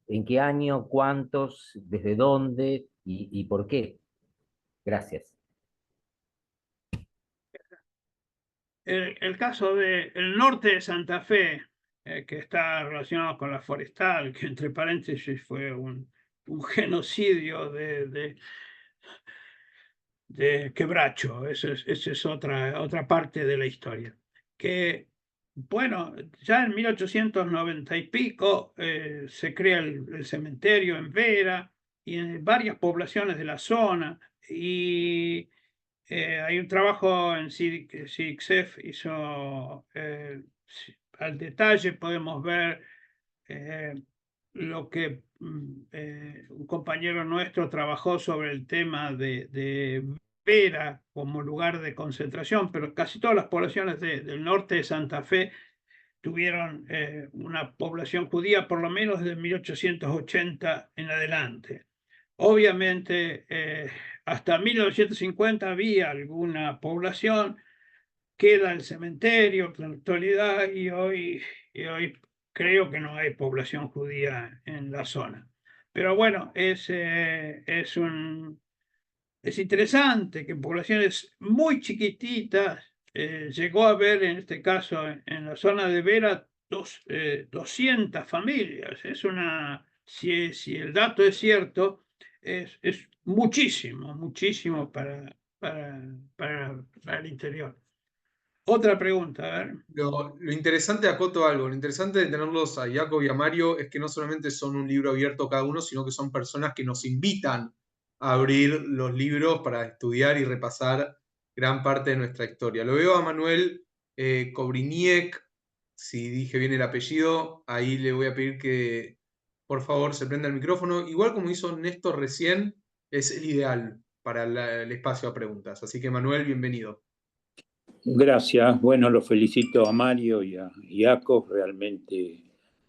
en qué año, cuántos, desde dónde y por qué. Gracias. El caso del norte de Santa Fe, que está relacionado con la forestal, que entre paréntesis fue un genocidio de Quebracho. Esa es otra parte de la historia. Que, bueno, ya en 1890 y pico se crea el cementerio en Vera y en varias poblaciones de la zona. Y hay un trabajo en SIGSEF hizo al detalle, podemos ver lo que un compañero nuestro trabajó sobre el tema de Vera como lugar de concentración, pero casi todas las poblaciones del norte de Santa Fe tuvieron una población judía por lo menos desde 1880 en adelante. Obviamente, hasta 1950 había alguna población, queda el cementerio en la actualidad y hoy creo que no hay población judía en la zona. Pero bueno, es interesante que en poblaciones muy chiquititas llegó a haber, en este caso, en la zona de Vera, 200 familias. Si el dato es cierto, es muchísimo para el interior. Otra pregunta, a ver. Lo interesante, acoto algo, lo interesante de tenerlos a Jacob y a Mario es que no solamente son un libro abierto cada uno, sino que son personas que nos invitan a abrir los libros para estudiar y repasar gran parte de nuestra historia. Lo veo a Manuel Kobriniek, si dije bien el apellido, ahí le voy a pedir que por favor se prenda el micrófono. Igual como hizo Néstor recién, es el ideal para el espacio a preguntas. Así que Manuel, bienvenido. Gracias. Bueno, los felicito a Mario y a Jacob, realmente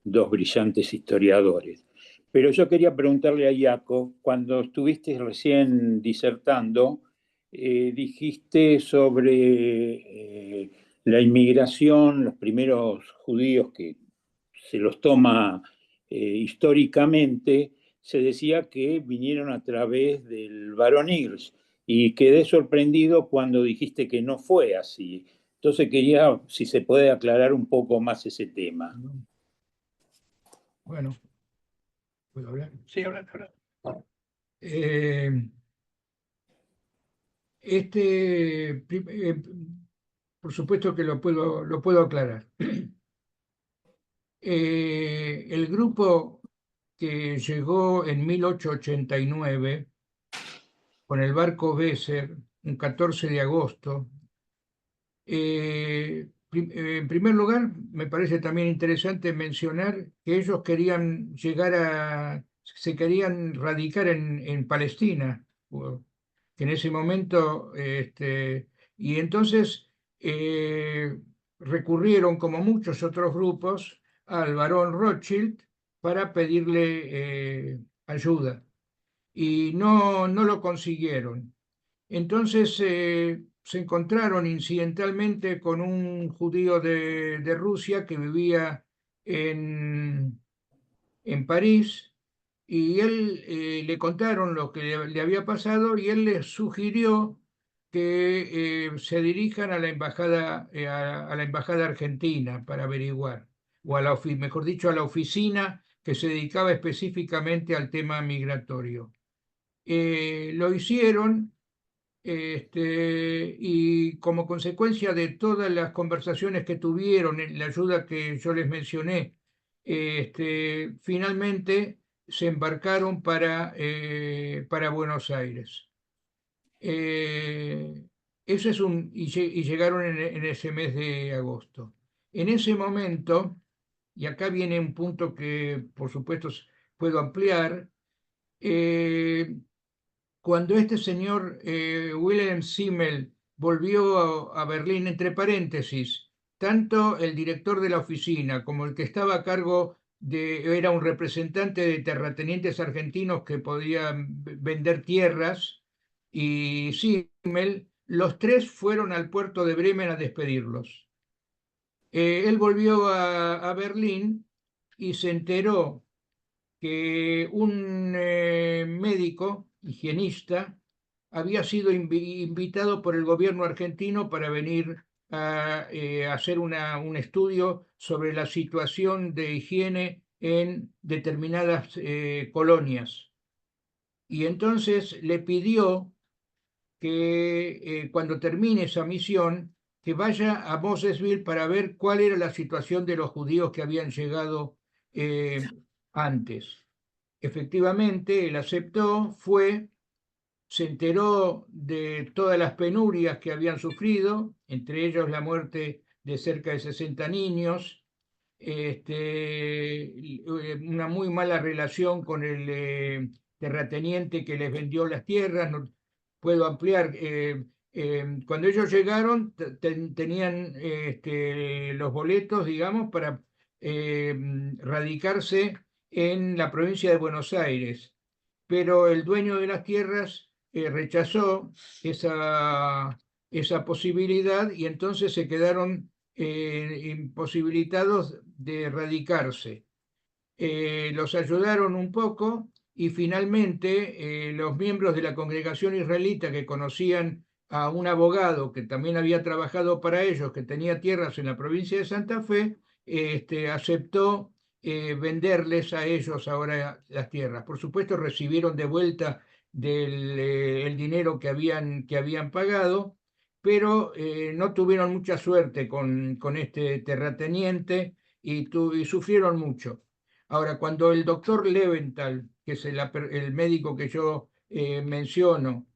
dos brillantes historiadores. Pero yo quería preguntarle a Jacob, cuando estuviste recién disertando, dijiste sobre la inmigración, los primeros judíos que se los toma históricamente, se decía que vinieron a través del Barón Hirsch. Y quedé sorprendido cuando dijiste que no fue así. Entonces quería, si se puede aclarar un poco más ese tema. Bueno, ¿puedo hablar? Sí, habla. Por supuesto que lo puedo aclarar. El grupo que llegó en 1889 con el barco Besser, un 14 de agosto, en primer lugar, me parece también interesante mencionar que ellos querían se querían radicar en Palestina, que en ese momento, y entonces recurrieron, como muchos otros grupos, al barón Rothschild para pedirle ayuda, y no lo consiguieron. Entonces se encontraron incidentalmente con un judío de Rusia que vivía en París, y él le contaron lo que le había pasado, y él les sugirió que se dirijan a la embajada, a la embajada argentina para averiguar, o a mejor dicho, a la oficina que se dedicaba específicamente al tema migratorio. Lo hicieron. Y como consecuencia de todas las conversaciones que tuvieron, en la ayuda que yo les mencioné, finalmente se embarcaron para Buenos Aires. Eso es y llegaron en ese mes de agosto. En ese momento, y acá viene un punto que por supuesto puedo ampliar, cuando este señor Wilhelm Simmel volvió a Berlín, entre paréntesis, tanto el director de la oficina como el que estaba a cargo era un representante de terratenientes argentinos que podían vender tierras, y Simmel, los tres fueron al puerto de Bremen a despedirlos. Él volvió a Berlín y se enteró que un médico higienista había sido invitado por el gobierno argentino para venir a hacer un estudio sobre la situación de higiene en determinadas colonias. Y entonces le pidió que cuando termine esa misión, que vaya a Mosesville para ver cuál era la situación de los judíos que habían llegado antes. Efectivamente, él aceptó, se enteró de todas las penurias que habían sufrido, entre ellos la muerte de cerca de 60 niños, una muy mala relación con el terrateniente que les vendió las tierras. No puedo ampliar. Cuando ellos llegaron, tenían los boletos, digamos, para radicarse en la provincia de Buenos Aires, pero el dueño de las tierras rechazó esa posibilidad, y entonces se quedaron imposibilitados de radicarse. Los ayudaron un poco, y finalmente los miembros de la congregación israelita que conocían a un abogado que también había trabajado para ellos, que tenía tierras en la provincia de Santa Fe, aceptó venderles a ellos ahora las tierras. Por supuesto, recibieron de vuelta el dinero que habían pagado, pero no tuvieron mucha suerte con este terrateniente, y sufrieron mucho. Ahora, cuando el doctor Leventhal, que es el médico que yo menciono,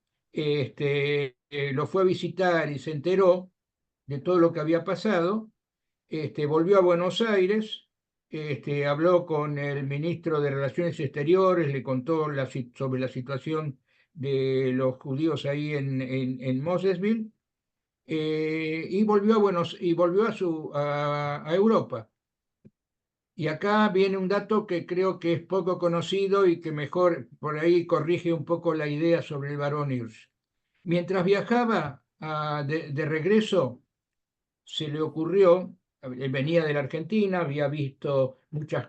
lo fue a visitar y se enteró de todo lo que había pasado, volvió a Buenos Aires, habló con el ministro de Relaciones Exteriores, le contó sobre la situación de los judíos ahí en Mosesville, y volvió a Europa. Y acá viene un dato que creo que es poco conocido y que mejor por ahí corrige un poco la idea sobre el barón Hirsch. Mientras viajaba de regreso, se le ocurrió, él venía de la Argentina, había visto muchas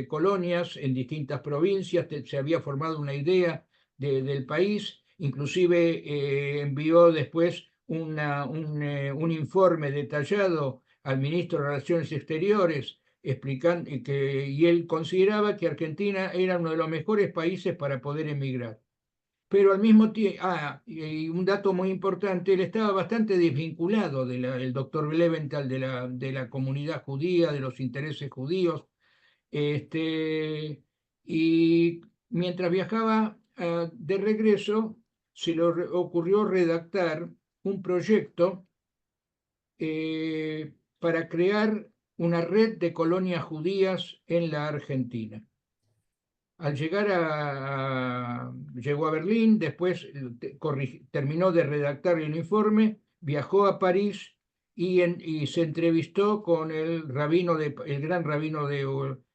colonias en distintas provincias, se había formado una idea del país, inclusive envió después un informe detallado al ministro de Relaciones Exteriores, explicando y él consideraba que Argentina era uno de los mejores países para poder emigrar. pero al mismo tiempo, y un dato muy importante, él estaba bastante desvinculado el doctor Leventhal de la comunidad judía, de los intereses judíos, y mientras viajaba de regreso, se le ocurrió redactar un proyecto para crear una red de colonias judías en la Argentina. Al llegar llegó a Berlín, después terminó de redactar el informe, viajó a París y se entrevistó con el gran rabino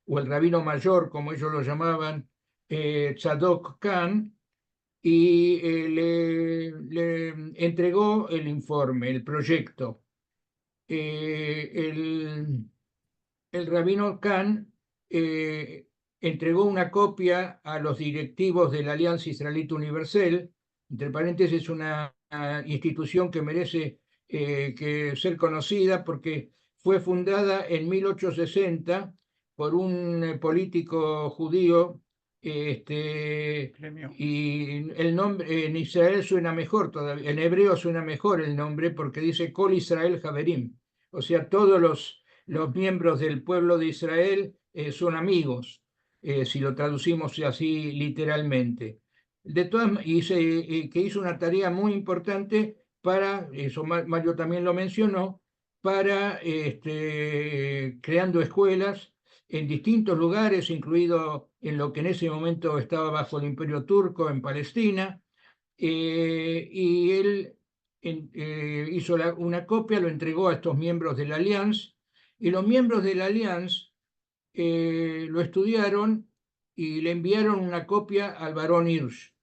o el rabino mayor, como ellos lo llamaban, Tzadok Khan, y le entregó el informe, el proyecto. El rabino Khan entregó una copia a los directivos de la Alianza Israelita Universal, entre paréntesis, una institución que merece que ser conocida porque fue fundada en 1860 por un político judío, y el nombre en Israel suena mejor todavía, en hebreo suena mejor el nombre porque dice Kol Israel Haverim, o sea, todos los miembros del pueblo de Israel son amigos, si lo traducimos así literalmente. Que hizo una tarea muy importante para, eso Mario también lo mencionó, para creando escuelas en distintos lugares, incluido en lo que en ese momento estaba bajo el Imperio Turco, en Palestina, y él hizo una copia, lo entregó a estos miembros de la Alianza, y los miembros de la Alianza lo estudiaron y le enviaron una copia al barón Hirsch,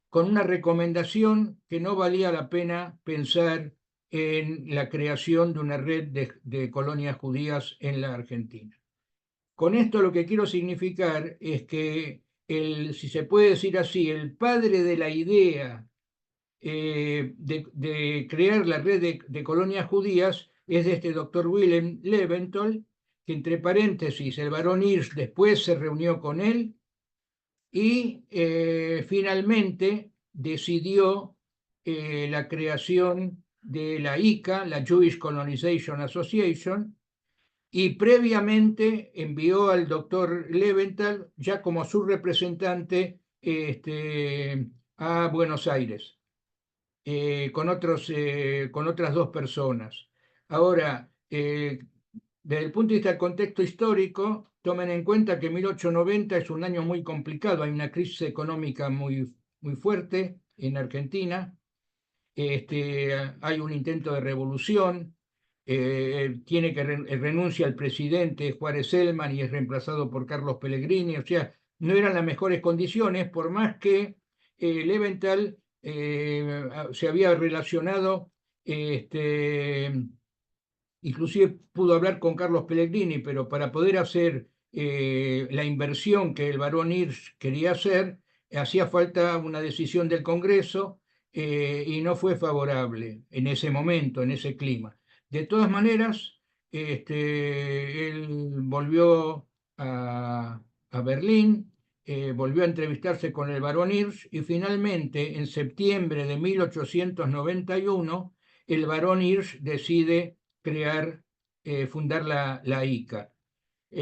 con una recomendación que no valía la pena pensar en la creación de una red de colonias judías en la Argentina. Con esto lo que quiero significar es que, si se puede decir así, el padre de la idea de crear la red de colonias judías es de este doctor Willem Leventhal, que entre paréntesis el barón Hirsch después se reunió con él y finalmente decidió la creación de la ICA, la Jewish Colonization Association, y previamente envió al doctor Leventhal ya como su representante a Buenos Aires. Con otras dos personas. Ahora, desde el punto de vista del contexto histórico, tomen en cuenta que 1890 es un año muy complicado, hay una crisis económica muy, muy fuerte en Argentina, hay un intento de revolución, renuncia el presidente Juárez Celman y es reemplazado por Carlos Pellegrini, o sea, no eran las mejores condiciones, por más que Leventhal se había relacionado, inclusive pudo hablar con Carlos Pellegrini, pero para poder hacer la inversión que el barón Hirsch quería hacer, hacía falta una decisión del Congreso, y no fue favorable en ese momento, en ese clima. De todas maneras, él volvió a Berlín, volvió a entrevistarse con el barón Hirsch y finalmente, en septiembre de 1891, el barón Hirsch decide fundar la ICA.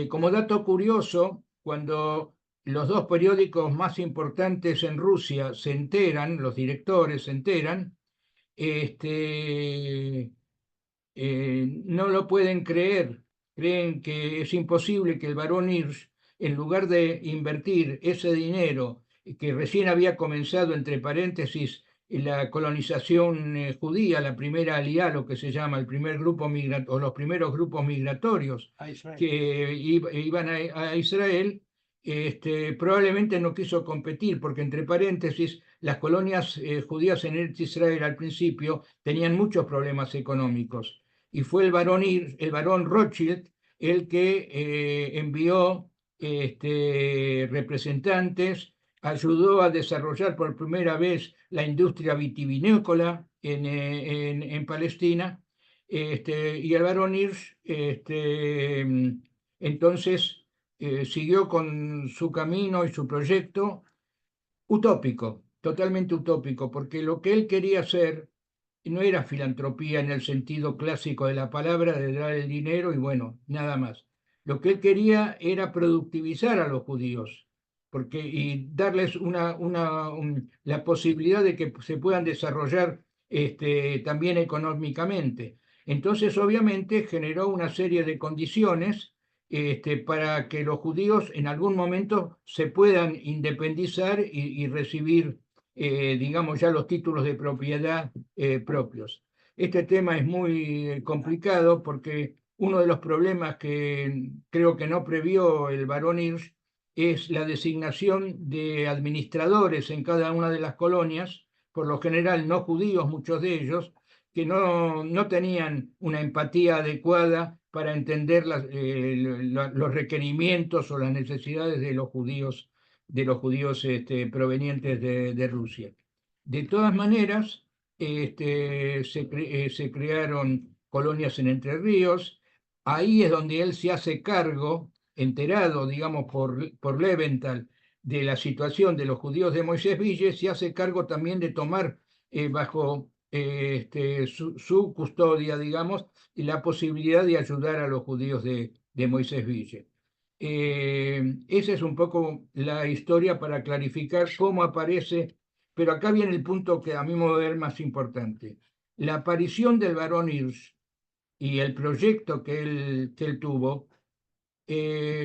Como dato curioso, cuando los dos periódicos más importantes en Rusia se enteran, los directores se enteran, no lo pueden creer, creen que es imposible que el barón Hirsch, en lugar de invertir ese dinero que recién había comenzado, entre paréntesis, la colonización judía, la primera aliá, lo que se llama el primer grupo o los primeros grupos migratorios que iban a Israel, probablemente no quiso competir, porque entre paréntesis, las colonias judías en Eretz Israel al principio tenían muchos problemas económicos. Y fue el barón Rothschild el que envió representantes, ayudó a desarrollar por primera vez la industria vitivinícola en Palestina, y el barón Hirsch entonces siguió con su camino y su proyecto utópico, totalmente utópico, porque lo que él quería hacer no era filantropía en el sentido clásico de la palabra, de dar el dinero y bueno, nada más. Lo que él quería era productivizar a los judíos y darles la posibilidad de que se puedan desarrollar también económicamente. Entonces, obviamente, generó una serie de condiciones para que los judíos en algún momento se puedan independizar y recibir, digamos, ya los títulos de propiedad propios. Este tema es muy complicado porque uno de los problemas que creo que no previó el barón Hirsch es la designación de administradores en cada una de las colonias, por lo general no judíos, muchos de ellos, que no tenían una empatía adecuada para entender los requerimientos o las necesidades de los judíos provenientes de Rusia. De todas maneras, se crearon colonias en Entre Ríos. Ahí es donde él se hace cargo, enterado, digamos, por Leventhal, de la situación de los judíos de Moisés Ville, se hace cargo también de tomar bajo su custodia, digamos, y la posibilidad de ayudar a los judíos de Moisés Ville. Esa es un poco la historia para clarificar cómo aparece, pero acá viene el punto que a mi modo de ver más importante. La aparición del barón Hirsch y el proyecto que él tuvo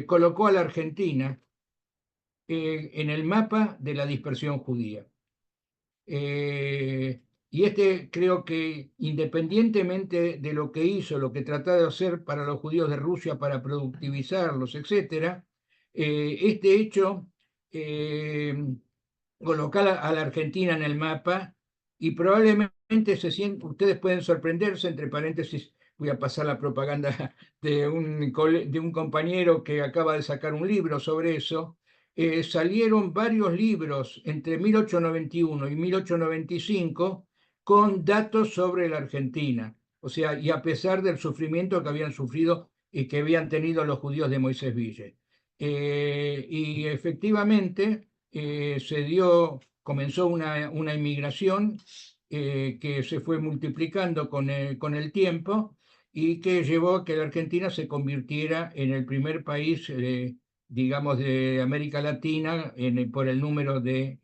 colocó a la Argentina en el mapa de la dispersión judía. Y creo que independientemente de lo que hizo, lo que trató de hacer para los judíos de Rusia para productivizarlos, etc., este hecho colocar a la Argentina en el mapa y probablemente ustedes pueden sorprenderse, entre paréntesis, voy a pasar la propaganda de un compañero que acaba de sacar un libro sobre eso. Salieron varios libros entre 1891 y 1895 con datos sobre la Argentina. O sea, y a pesar del sufrimiento que habían sufrido y que habían tenido los judíos de Moisés Ville. Y efectivamente comenzó una inmigración que se fue multiplicando con el tiempo y que llevó a que la Argentina se convirtiera en el primer país, digamos, de América Latina por el número de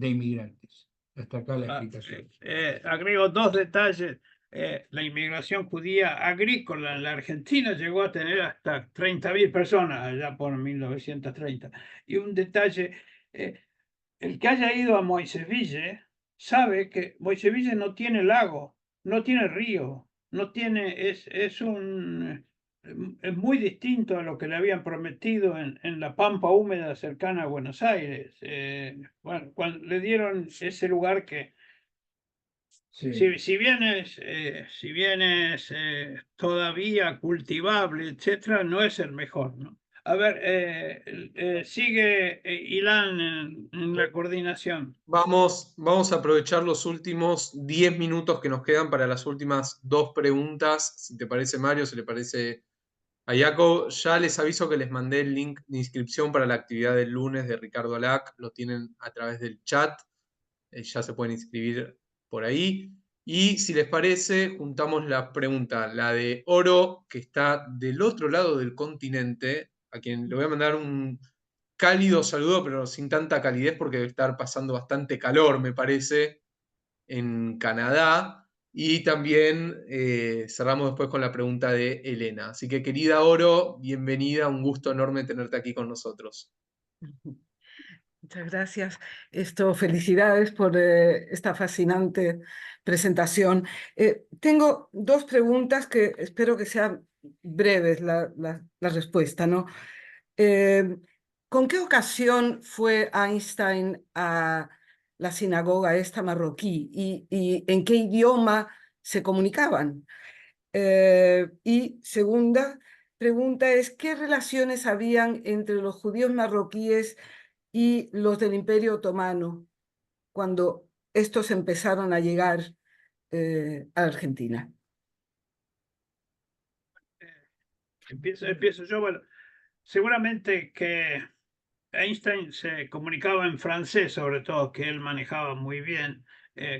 inmigrantes. Hasta acá la explicación. Agrego dos detalles. La inmigración judía agrícola en la Argentina llegó a tener hasta 30.000 personas allá por 1930. Y un detalle, el que haya ido a Moisés Ville sabe que Moisés Ville no tiene lago, no tiene río, no tiene, es muy distinto a lo que le habían prometido en la pampa húmeda cercana a Buenos Aires. Bueno, cuando le dieron ese lugar que Sí. si bien es todavía cultivable, etcétera, no es el mejor, ¿no? A ver, sigue Ilan en la coordinación. Vamos a aprovechar los últimos 10 minutos que nos quedan para las últimas dos preguntas. Si te parece, Mario, si le parece a Jacob, ya les aviso que les mandé el link de inscripción para la actividad del lunes de Ricardo Alac. Lo tienen a través del chat. Ya se pueden inscribir por ahí. Y si les parece, juntamos la pregunta, la de Oro, que está del otro lado del continente, a quien le voy a mandar un cálido saludo, pero sin tanta calidez porque debe estar pasando bastante calor, me parece, en Canadá. Y también cerramos después con la pregunta de Elena. Así que querida Oro, bienvenida, un gusto enorme tenerte aquí con nosotros. Muchas gracias. Felicidades por esta fascinante presentación. Tengo dos preguntas que espero que sean breves la respuesta, ¿no? ¿Con qué ocasión fue Einstein a la sinagoga esta marroquí y en qué idioma se comunicaban? Y segunda pregunta es, ¿qué relaciones habían entre los judíos marroquíes y los del Imperio Otomano cuando estos empezaron a llegar a Argentina? Empiezo yo. Bueno, seguramente que Einstein se comunicaba en francés, sobre todo, que él manejaba muy bien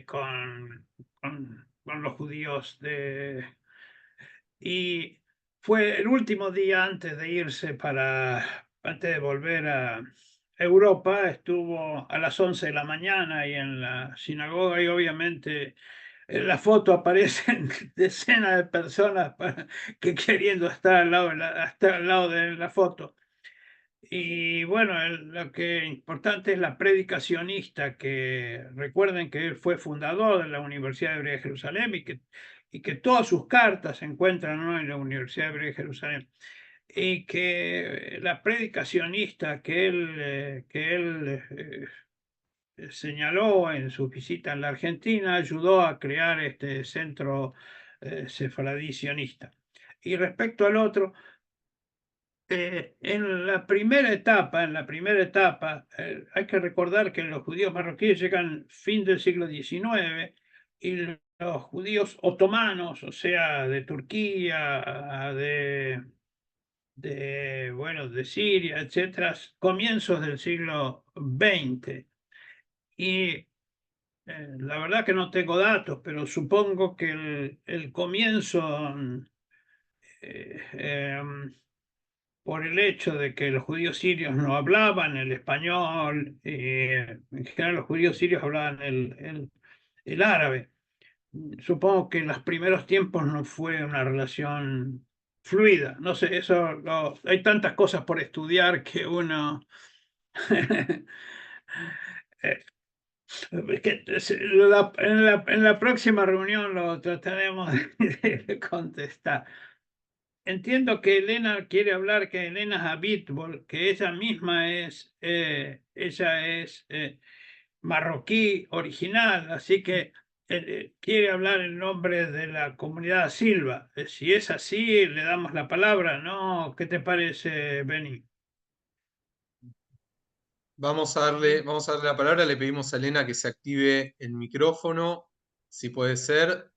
con los judíos y fue el último día antes de irse antes de volver a Europa, estuvo a las 11 de la mañana y en la sinagoga y obviamente en la foto aparecen decenas de personas que queriendo estar estar al lado de la foto. Y bueno, lo que importante es la predicacionista, que recuerden que él fue fundador de la Universidad Hebrea de Jerusalén y que todas sus cartas se encuentran, ¿no?, en la Universidad Hebrea de Jerusalén. Y que la predicacionista que él señaló en su visita en la Argentina ayudó a crear este centro sefaradí sionista. Y respecto al otro, en la primera etapa, hay que recordar que los judíos marroquíes llegan fin del siglo XIX y los judíos otomanos, o sea, de Turquía, bueno, de Siria, etcétera, comienzos del siglo XX. Y la verdad que no tengo datos, pero supongo que el comienzo eh, em, por el hecho de que los judíos sirios no hablaban el español, en general los judíos sirios hablaban el árabe. Supongo que en los primeros tiempos no fue una relación fluida. No sé, hay tantas cosas por estudiar que uno... Eh, en la próxima reunión lo trataremos de contestar. Entiendo que Elena quiere hablar, que Elena Habitbol, que ella misma ella es marroquí original, así que quiere hablar en nombre de la comunidad Silva. Si es así, le damos la palabra, ¿no? ¿Qué te parece, Beni? Vamos a darle la palabra, le pedimos a Elena que se active el micrófono, si puede ser,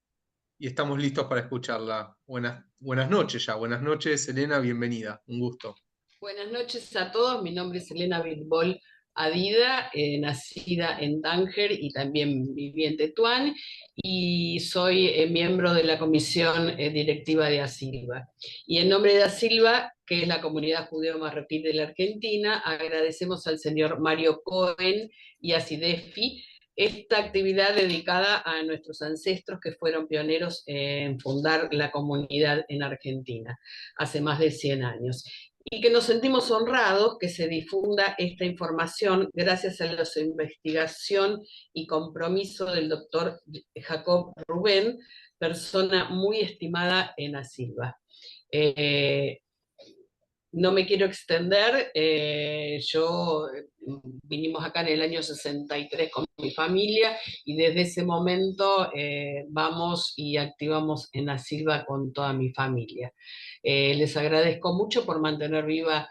y estamos listos para escucharla. Buenas noches ya, buenas noches Elena, bienvenida, un gusto. Buenas noches a todos, mi nombre es Elena Bitbol Adida, nacida en Tánger y también viví en Tetuán, y soy miembro de la comisión directiva de ASILVA. Y en nombre de ASILVA, que es la comunidad judeo-marroquí de la Argentina, agradecemos al señor Mario Cohen y a SIDEFI esta actividad dedicada a nuestros ancestros que fueron pioneros en fundar la comunidad en Argentina hace más de 100 años. Y que nos sentimos honrados que se difunda esta información gracias a la investigación y compromiso del doctor Jacob Rubén, persona muy estimada en ASILVA. No me quiero extender, vinimos acá en el año 63 con mi familia y desde ese momento vamos y activamos en ASILVA con toda mi familia. Les agradezco mucho por mantener viva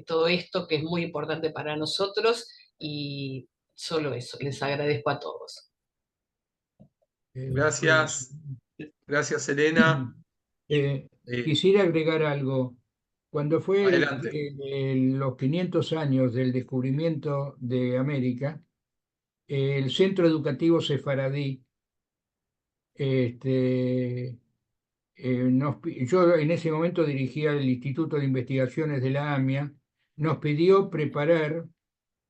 todo esto que es muy importante para nosotros y solo eso, les agradezco a todos. Gracias Elena. Quisiera agregar algo. Cuando fue Adelante. los 500 años del descubrimiento de América, el Centro Educativo Sefaradí, yo en ese momento dirigía el Instituto de Investigaciones de la AMIA, nos pidió preparar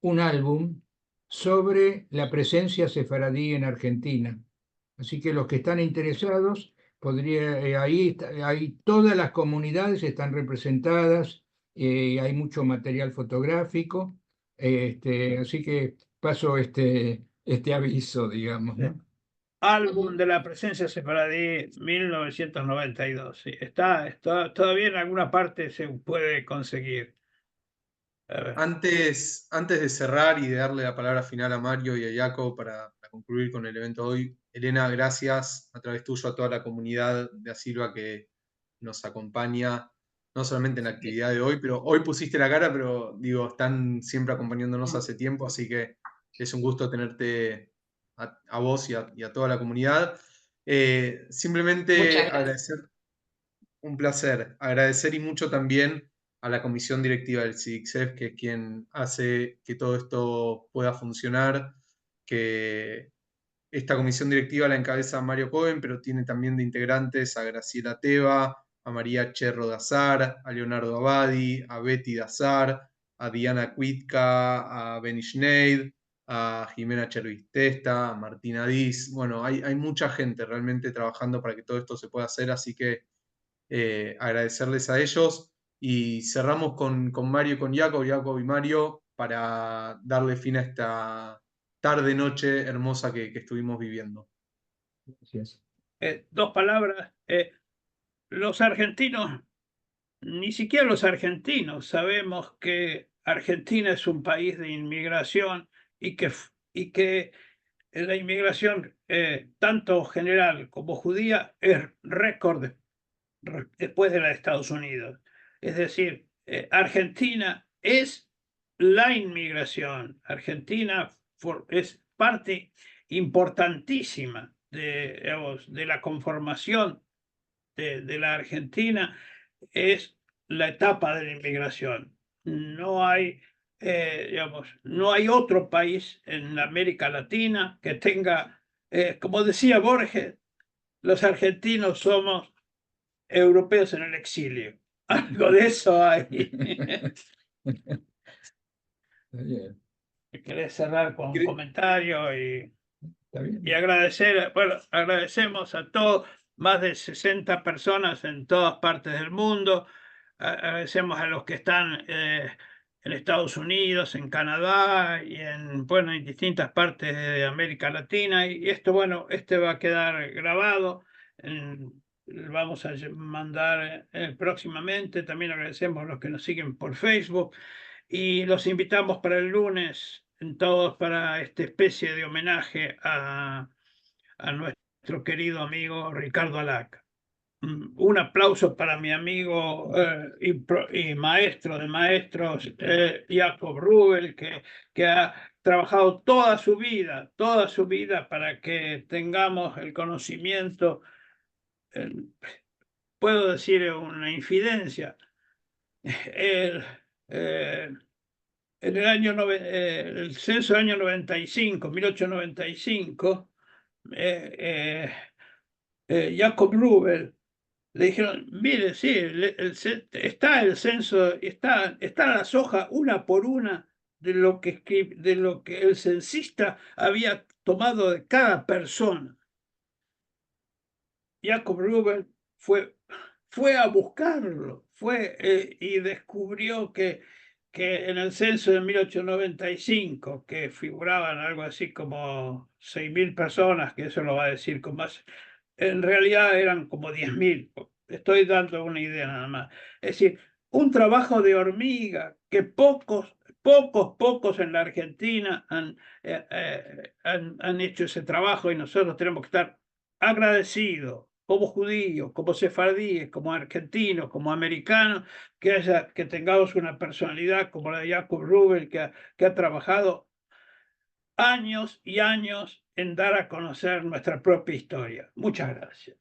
un álbum sobre la presencia sefaradí en Argentina. Así que los que están interesados, ahí todas las comunidades están representadas, hay mucho material fotográfico, así que paso este aviso, digamos, ¿no? Álbum de la presencia sefaradí 1992. Sí, está todavía en alguna parte se puede conseguir. Antes de cerrar y de darle la palabra final a Mario y a Jaco para concluir con el evento de hoy, Elena, gracias a través tuyo a toda la comunidad de ASILVA que nos acompaña, no solamente en la actividad de hoy, pero hoy pusiste la cara, pero digo, están siempre acompañándonos hace tiempo, así que es un gusto tenerte a vos y a toda la comunidad. Simplemente Muchas gracias. agradecer, un placer, agradecer y mucho también a la comisión directiva del CIDICSEF, que es quien hace que todo esto pueda funcionar, que esta comisión directiva la encabeza Mario Cohen, pero tiene también de integrantes a Graciela Teva, a María Cherro Dazar, a Leonardo Abadi, a Betty Dazar, a Diana Cuitca, a Beni Schneid, a Jimena Chervistesta, a Martina Diz. Bueno, hay mucha gente realmente trabajando para que todo esto se pueda hacer, así que agradecerles a ellos. Y cerramos con Mario y con Jacob y Mario, para darle fin a esta tarde-noche hermosa que estuvimos viviendo. Gracias. Dos palabras. Los argentinos, ni siquiera los argentinos sabemos que Argentina es un país de inmigración y que la inmigración, tanto general como judía, es récord después de la de Estados Unidos. Es decir, Argentina es la inmigración. Argentina es parte importantísima de la conformación de la Argentina, es la etapa de la inmigración. No hay, no hay otro país en América Latina que tenga, como decía Borges, los argentinos somos europeos en el exilio. Algo de eso hay. Está bien, ¿Querés cerrar con un comentario? está bien. Y agradecer, bueno, agradecemos a todos, más de 60 personas en todas partes del mundo. Agradecemos a los que están en Estados Unidos, en Canadá y bueno, en distintas partes de América Latina. Y esto, bueno, va a quedar grabado. Vamos a mandar próximamente. También agradecemos a los que nos siguen por Facebook. Y los invitamos para el lunes, todos, para esta especie de homenaje a nuestro querido amigo Ricardo Alac. Un aplauso para mi amigo y maestro de maestros, Jacob Rubel, que ha trabajado toda su vida para que tengamos el conocimiento. Puedo decir una infidencia. En el censo del año 95, 1895, Jacob Rubel le dijeron: mire, sí, está el censo, están las hojas una por una de lo que el censista había tomado de cada persona. Jacob Rubel fue a buscarlo, y descubrió que en el censo de 1895, que figuraban algo así como 6.000 personas, que eso lo va a decir con más, en realidad eran como 10.000. Estoy dando una idea nada más. Es decir, un trabajo de hormiga que pocos en la Argentina han hecho ese trabajo, y nosotros tenemos que estar agradecidos, como judíos, como sefardíes, como argentinos, como americanos, que tengamos una personalidad como la de Jacob Rubel, que ha trabajado años y años en dar a conocer nuestra propia historia. Muchas gracias.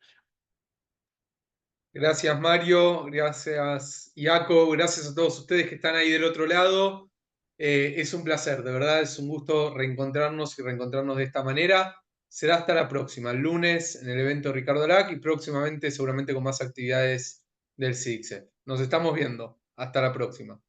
Gracias, Mario. Gracias, Jacob. Gracias a todos ustedes que están ahí del otro lado. Es un placer, de verdad, es un gusto reencontrarnos de esta manera. Será hasta la próxima, el lunes en el evento Ricardo Alac, y próximamente seguramente con más actividades del CIDICSEF. Nos estamos viendo. Hasta la próxima.